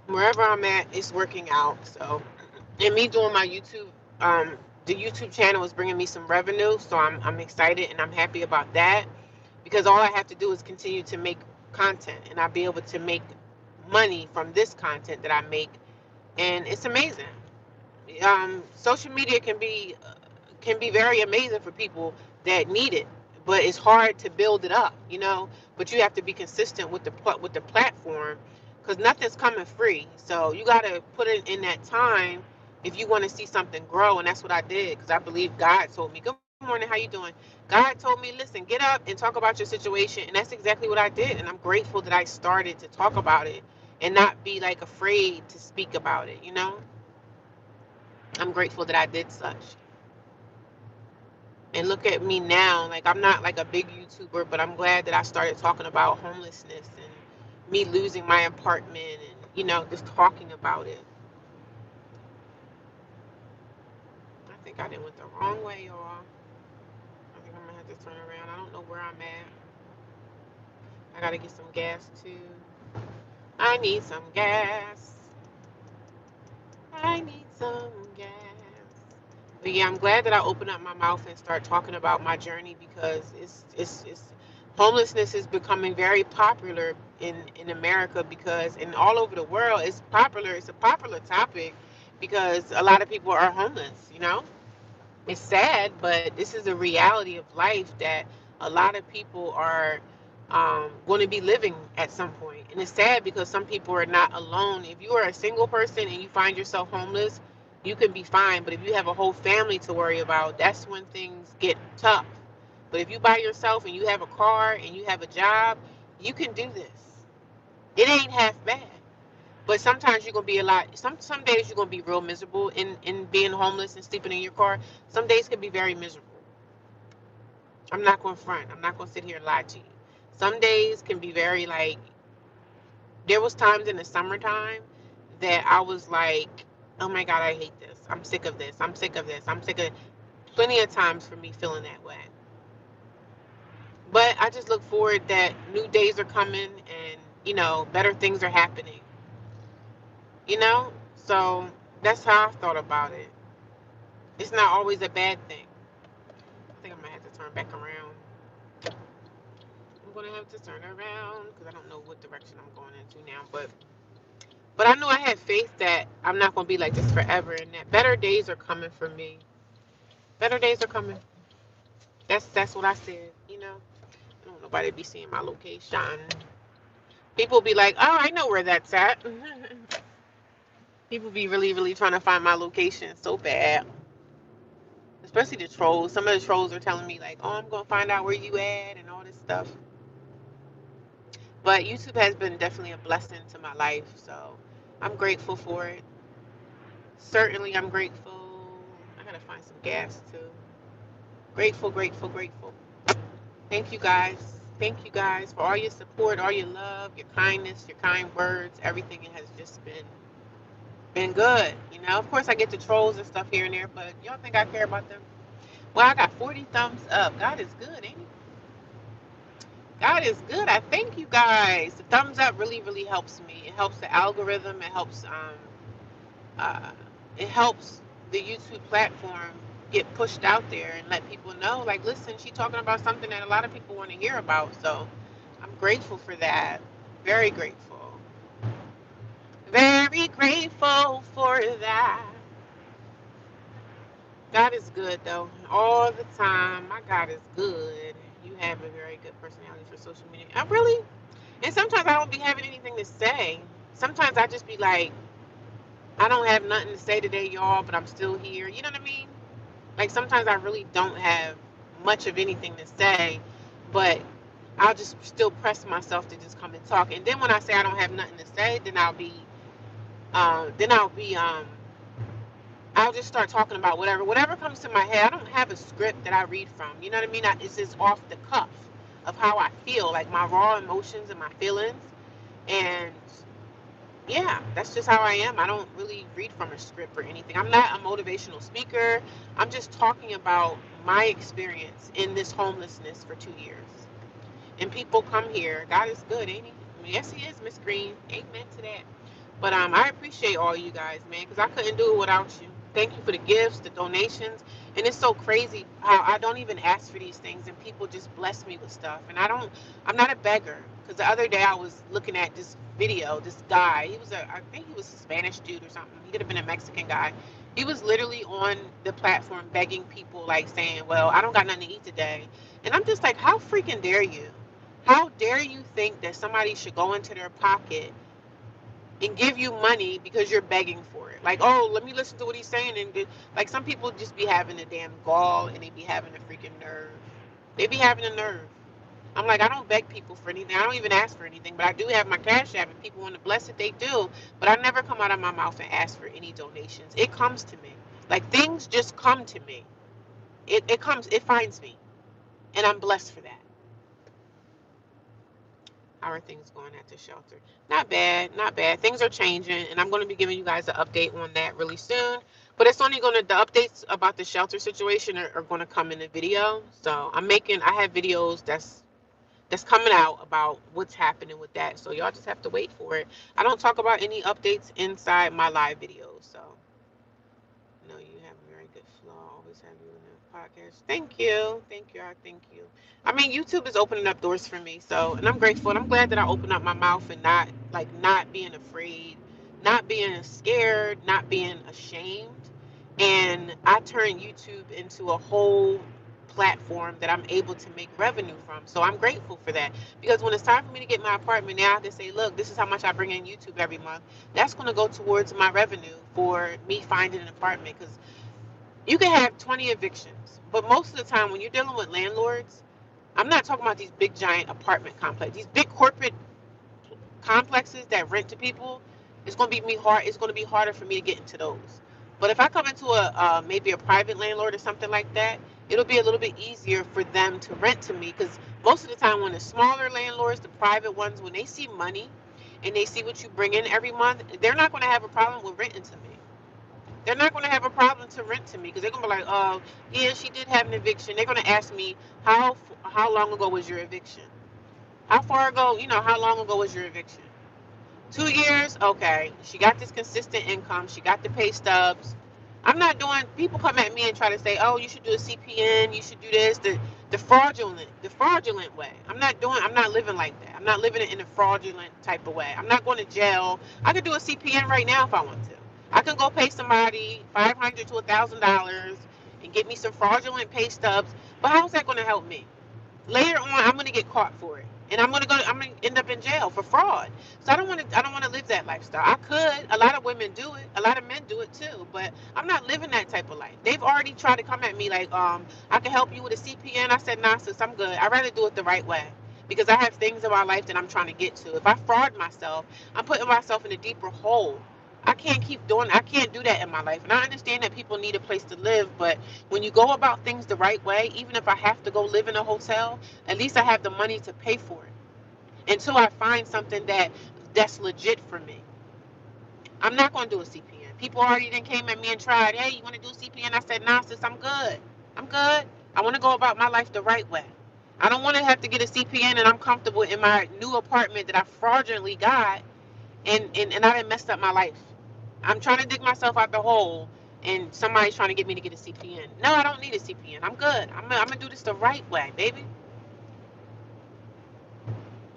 Wherever I'm at, it's working out. So, and me doing my YouTube, the YouTube channel is bringing me some revenue. So I'm excited and I'm happy about that because all I have to do is continue to make content and I'll be able to make money from this content that I make. And it's amazing. Social media can be very amazing for people that need it, but it's hard to build it up, you know. But you have to be consistent with the platform because nothing's coming free. So you got to put it in that time if you want to see something grow, and that's what I did because I believe God told me. Good morning, how you doing? God told me, listen, get up and talk about your situation, and that's exactly what I did. And I'm grateful that I started to talk about it and not be like afraid to speak about it, you know. I'm grateful that I did such. And look at me now. Like I'm not like a big YouTuber, but I'm glad that I started talking about homelessness and me losing my apartment and you know just talking about it. I think I did went the wrong way, y'all. I think I'm gonna have to turn around. I don't know where I'm at. I gotta get some gas too. I need some gas. I need some gas. But yeah, I'm glad that I opened up my mouth and start talking about my journey because it's homelessness is becoming very popular in America because and all over the world it's popular. It's a popular topic because a lot of people are homeless. You know, it's sad, but this is a reality of life that a lot of people are going to be living at some point. And it's sad because some people are not alone. If you are a single person and you find yourself homeless, you can be fine. But if you have a whole family to worry about, that's when things get tough. But if you by yourself and you have a car and you have a job, you can do this. It ain't half bad. But sometimes you're gonna be a lot. Some days you're gonna be real miserable in being homeless and sleeping in your car. Some days can be very miserable. I'm not gonna front. I'm not gonna sit here and lie to you. Some days can be very like. There was times in the summertime that I was like, oh my god, I hate this. I'm sick of this. I'm sick of this. I'm sick of. Plenty of times for me feeling that way. But I just look forward that new days are coming and better things are happening. So that's how I thought about it. It's not always a bad thing. I think I'm gonna have to turn back around. I'm gonna have to turn around because I don't know what direction I'm going into now. But I know I have faith that I'm not gonna be like this forever, and that better days are coming for me. Better days are coming. That's what I said. I don't want nobody be seeing my location. People be like, oh, I know where that's at. People be really, really trying to find my location so bad. Especially the trolls. Some of the trolls are telling me like, oh, I'm gonna find out where you at and all this stuff. But YouTube has been definitely a blessing to my life, so I'm grateful for it. Certainly, I'm grateful. I gotta find some gas too. Grateful, grateful, grateful. Thank you guys. Thank you guys for all your support, all your love, your kindness, your kind words. Everything has just been good. Of course, I get the trolls and stuff here and there, but y'all think I care about them? Well, I got 40 thumbs up. God is good, ain't he? God is good. I thank you guys. The thumbs up really, really helps me. It helps the algorithm. Uh, it helps the YouTube platform get pushed out there and let people know. Like, listen, she's talking about something that a lot of people want to hear about. So, I'm grateful for that. Very grateful. Very grateful for that. God is good though, all the time. My God is good. You have a very good personality for social media. I really. And sometimes I don't be having anything to say. Sometimes I just be like, I don't have nothing to say today, y'all, but I'm still here. You know what I mean? Like sometimes I really don't have much of anything to say, but I'll just still press myself to just come and talk. And then when I say I don't have nothing to say, then I'll just start talking about whatever comes to my head. I don't have a script that I read from. You know what I mean? It's just off the cuff of how I feel, like my raw emotions and my feelings. And yeah, that's just how I am. I don't really read from a script or anything. I'm not a motivational speaker. I'm just talking about my experience in this homelessness for 2 years. And people come here. God is good, ain't he? I mean, yes, he is, Miss Green. Amen to that. But I appreciate all you guys, man, because I couldn't do it without you. Thank you for the gifts, the donations, and it's so crazy how I don't even ask for these things, and people just bless me with stuff. And I'm not a beggar. Because the other day I was looking at this video, this guy, I think he was a Spanish dude or something. He could have been a Mexican guy. He was literally on the platform begging people, like saying, "Well, I don't got nothing to eat today," and I'm just like, how freaking dare you? How dare you think that somebody should go into their pocket and give you money because you're begging for it? Like, oh, let me listen to what he's saying. Like, some people just be having a damn gall and they be having a freaking nerve. They be having a nerve. I'm like, I don't beg people for anything. I don't even ask for anything, but I do have my Cash App. If people want to bless it, they do. But I never come out of my mouth and ask for any donations. It comes to me. Like, things just come to me. It finds me. And I'm blessed for that. How are things going at the shelter? Not bad, not bad. Things are changing, and I'm going to be giving you guys an update on that really soon. But it's only the updates about the shelter situation are going to come in the video. So I have videos that's coming out about what's happening with that. So y'all just have to wait for it. I don't talk about any updates inside my live videos. So podcast. Thank you. I thank you. I mean, YouTube is opening up doors for me, so and I'm grateful. And I'm glad that I opened up my mouth and not being afraid, not being scared, not being ashamed. And I turned YouTube into a whole platform that I'm able to make revenue from. So I'm grateful for that because when it's time for me to get my apartment, now I can say, look, this is how much I bring in YouTube every month. That's going to go towards my revenue for me finding an apartment because you can have 20 evictions, but most of the time when you're dealing with landlords, I'm not talking about these big giant apartment complexes, these big corporate complexes that rent to people. It's going to be me hard. It's going to be harder for me to get into those. But if I come into a maybe a private landlord or something like that, it'll be a little bit easier for them to rent to me because most of the time when the smaller landlords, the private ones, when they see money and they see what you bring in every month, they're not going to have a problem with renting to me. They're not going to have a problem to rent to me because they're going to be like, oh, yeah, she did have an eviction. They're going to ask me, how long ago was your eviction? How far ago, how long ago was your eviction? 2 years? Okay. She got this consistent income. She got the pay stubs. I'm not doing, people come at me and try to say, oh, you should do a CPN. You should do this. The fraudulent way. I'm not living like that. I'm not living it in a fraudulent type of way. I'm not going to jail. I could do a CPN right now if I want to. I can go pay somebody $500 to $1,000 and get me some fraudulent pay stubs. But how's that going to help me? Later on I'm going to get caught for it and I'm going to end up in jail for fraud. So I don't want to live that lifestyle. I could. A lot of women do it, a lot of men do it too, but I'm not living that type of life. They've already tried to come at me like, I can help you with a CPN. I said, nah, sis, I'm good. I'd rather do it the right way because I have things in my life that I'm trying to get to. If I fraud myself, I'm putting myself in a deeper hole. I can't do that in my life. And I understand that people need a place to live, but when you go about things the right way, even if I have to go live in a hotel, at least I have the money to pay for it until I find something that's legit for me. I'm not going to do a CPN. People already then came at me and tried, hey, you want to do a CPN? I said, nah, sis, I'm good. I'm good. I want to go about my life the right way. I don't want to have to get a CPN and I'm comfortable in my new apartment that I fraudulently got and I done messed up my life. I'm trying to dig myself out the hole and somebody's trying to get me to get a CPN. No, I don't need a CPN. I'm good. I'm going to do this the right way, baby.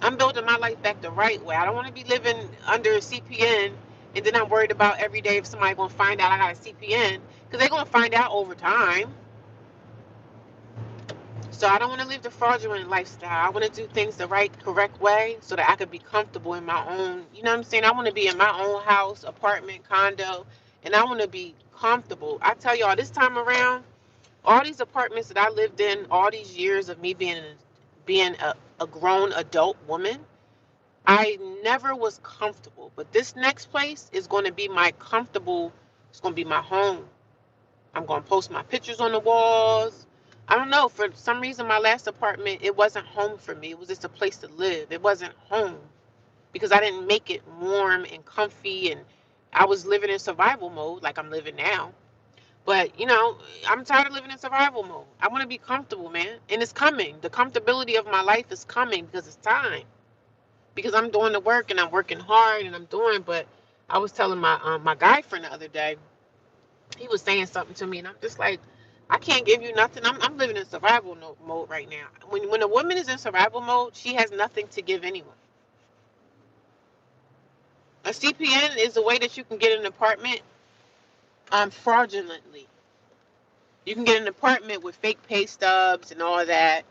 I'm building my life back the right way. I don't want to be living under a CPN and then I'm worried about every day if somebody going to find out I got a CPN because they're going to find out over time. So I don't want to live the fraudulent lifestyle. I want to do things the right, correct way so that I could be comfortable in my own, you know what I'm saying? I want to be in my own house, apartment, condo, and I want to be comfortable. I tell y'all, this time around, all these apartments that I lived in, all these years of me being a grown adult woman, I never was comfortable. But this next place is going to be my comfortable, it's going to be my home. I'm going to post my pictures on the walls. I don't know. For some reason, my last apartment, it wasn't home for me. It was just a place to live. It wasn't home because I didn't make it warm and comfy. And I was living in survival mode like I'm living now. But, I'm tired of living in survival mode. I want to be comfortable, man. And it's coming. The comfortability of my life is coming because it's time. Because I'm doing the work and I'm working hard and I'm doing. But I was telling my guy friend the other day, he was saying something to me, and I'm just like, I can't give you nothing. I'm living in survival mode right now. When a woman is in survival mode, she has nothing to give anyone. A CPN is a way that you can get an apartment fraudulently. You can get an apartment with fake pay stubs and all that.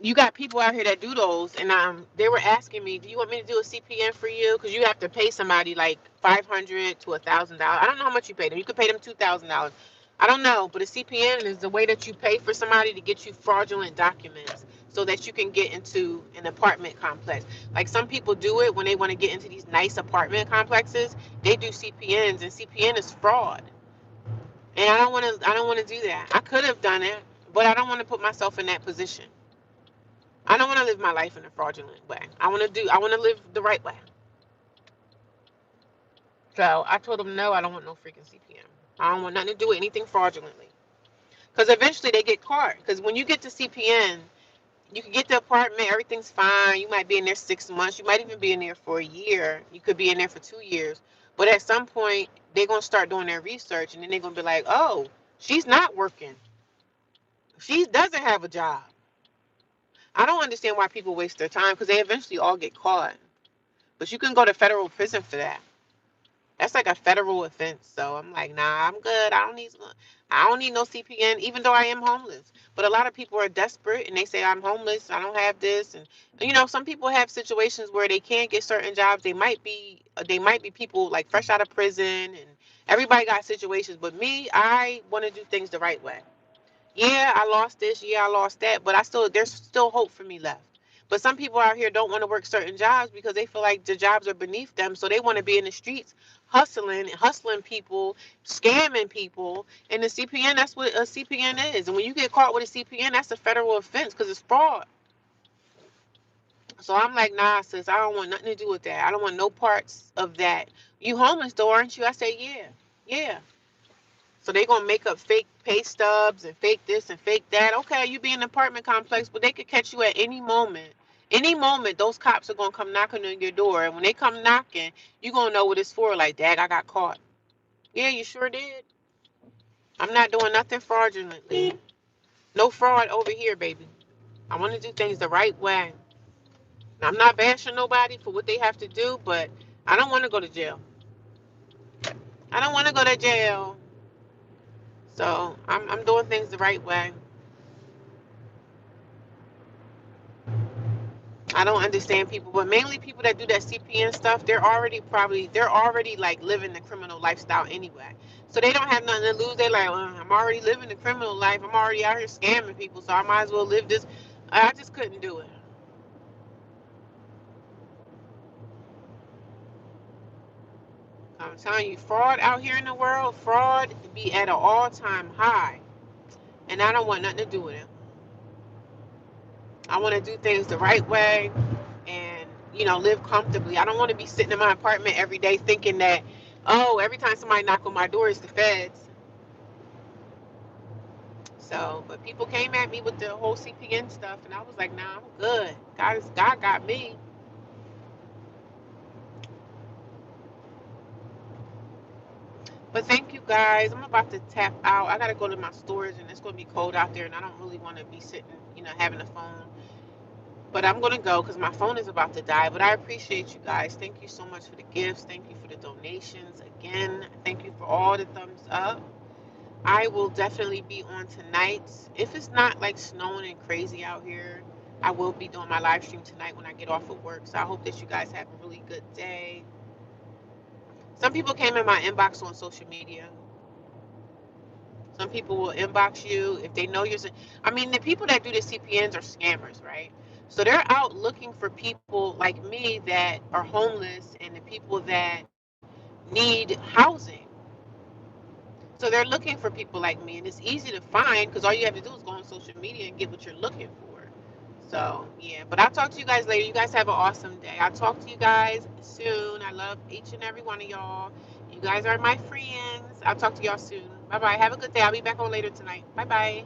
You got people out here that do those, and they were asking me, do you want me to do a CPN for you? Because you have to pay somebody like $500 to $1,000. I don't know how much you pay them. You could pay them $2,000. I don't know, but a CPN is the way that you pay for somebody to get you fraudulent documents so that you can get into an apartment complex. Like some people do it when they want to get into these nice apartment complexes. They do CPNs, and CPN is fraud. And I don't want to. I don't want to do that. I could have done it, but I don't want to put myself in that position. I don't want to live my life in a fraudulent way. I want to live the right way. So I told them, no, I don't want no freaking CPM. I don't want nothing to do with anything fraudulently. Because eventually they get caught. Because when you get to CPN, you can get the apartment, everything's fine. You might be in there 6 months. You might even be in there for a year. You could be in there for 2 years. But at some point, they're going to start doing their research. And then they're going to be like, oh, she's not working. She doesn't have a job. I don't understand why people waste their time because they eventually all get caught. But you can go to federal prison for that. That's like a federal offense. So I'm like, nah, I'm good. I don't need no CPN, even though I am homeless. But a lot of people are desperate and they say I'm homeless. I don't have this, and some people have situations where they can't get certain jobs. They might be people like fresh out of prison, and everybody got situations. But me, I want to do things the right way. Yeah, I lost this. Yeah, I lost that. But there's still hope for me left. But some people out here don't want to work certain jobs because they feel like the jobs are beneath them. So they want to be in the streets hustling people, scamming people. And the CPN, that's what a CPN is. And when you get caught with a CPN, that's a federal offense because it's fraud. So I'm like, nah, sis, I don't want nothing to do with that. I don't want no parts of that. You homeless though, aren't you? I say, yeah. Yeah. So they gonna make up fake pay stubs and fake this and fake that. Okay, you be in an apartment complex, but they could catch you at any moment. Any moment, those cops are gonna come knocking on your door, and when they come knocking, you gonna know what it's for. Like, Dad, I got caught. Yeah, you sure did. I'm not doing nothing fraudulently. No fraud over here, baby. I want to do things the right way. I'm not bashing nobody for what they have to do, but I don't want to go to jail. I don't want to go to jail. So I'm doing things the right way. I don't understand people, but mainly people that do that CPN stuff, they're already like living the criminal lifestyle anyway. So they don't have nothing to lose. They're like, I'm already living the criminal life. I'm already out here scamming people, so I might as well live this. I just couldn't do it. I'm telling you, fraud out here in the world, fraud be at an all-time high, and I don't want nothing to do with it. I want to do things the right way and live comfortably. I don't want to be sitting in my apartment every day thinking that, oh, every time somebody knock on my door it's the feds. So, but people came at me with the whole CPN stuff, and I was like, nah, I'm good. God got me. But thank you guys. I'm about to tap out. I gotta go to my storage, and it's gonna be cold out there, and I don't really want to be sitting, having a phone. But I'm gonna go because my phone is about to die. But I appreciate you guys. Thank you so much for the gifts. Thank you for the donations. Again, thank you for all the thumbs up. I will definitely be on tonight. If it's not like snowing and crazy out here, I will be doing my live stream tonight when I get off of work. So I hope that you guys have a really good day. Some people came in my inbox on social media. Some people will inbox you if they know you're. I mean, the people that do the CPNs are scammers, right? So they're out looking for people like me that are homeless and the people that need housing. So they're looking for people like me, and it's easy to find because all you have to do is go on social media and get what you're looking for. So yeah, but I'll talk to you guys later. You guys have an awesome day. I'll talk to you guys soon. I love each and every one of y'all. You guys are my friends. I'll talk to y'all soon. Bye bye. Have a good day. I'll be back on later tonight. Bye bye.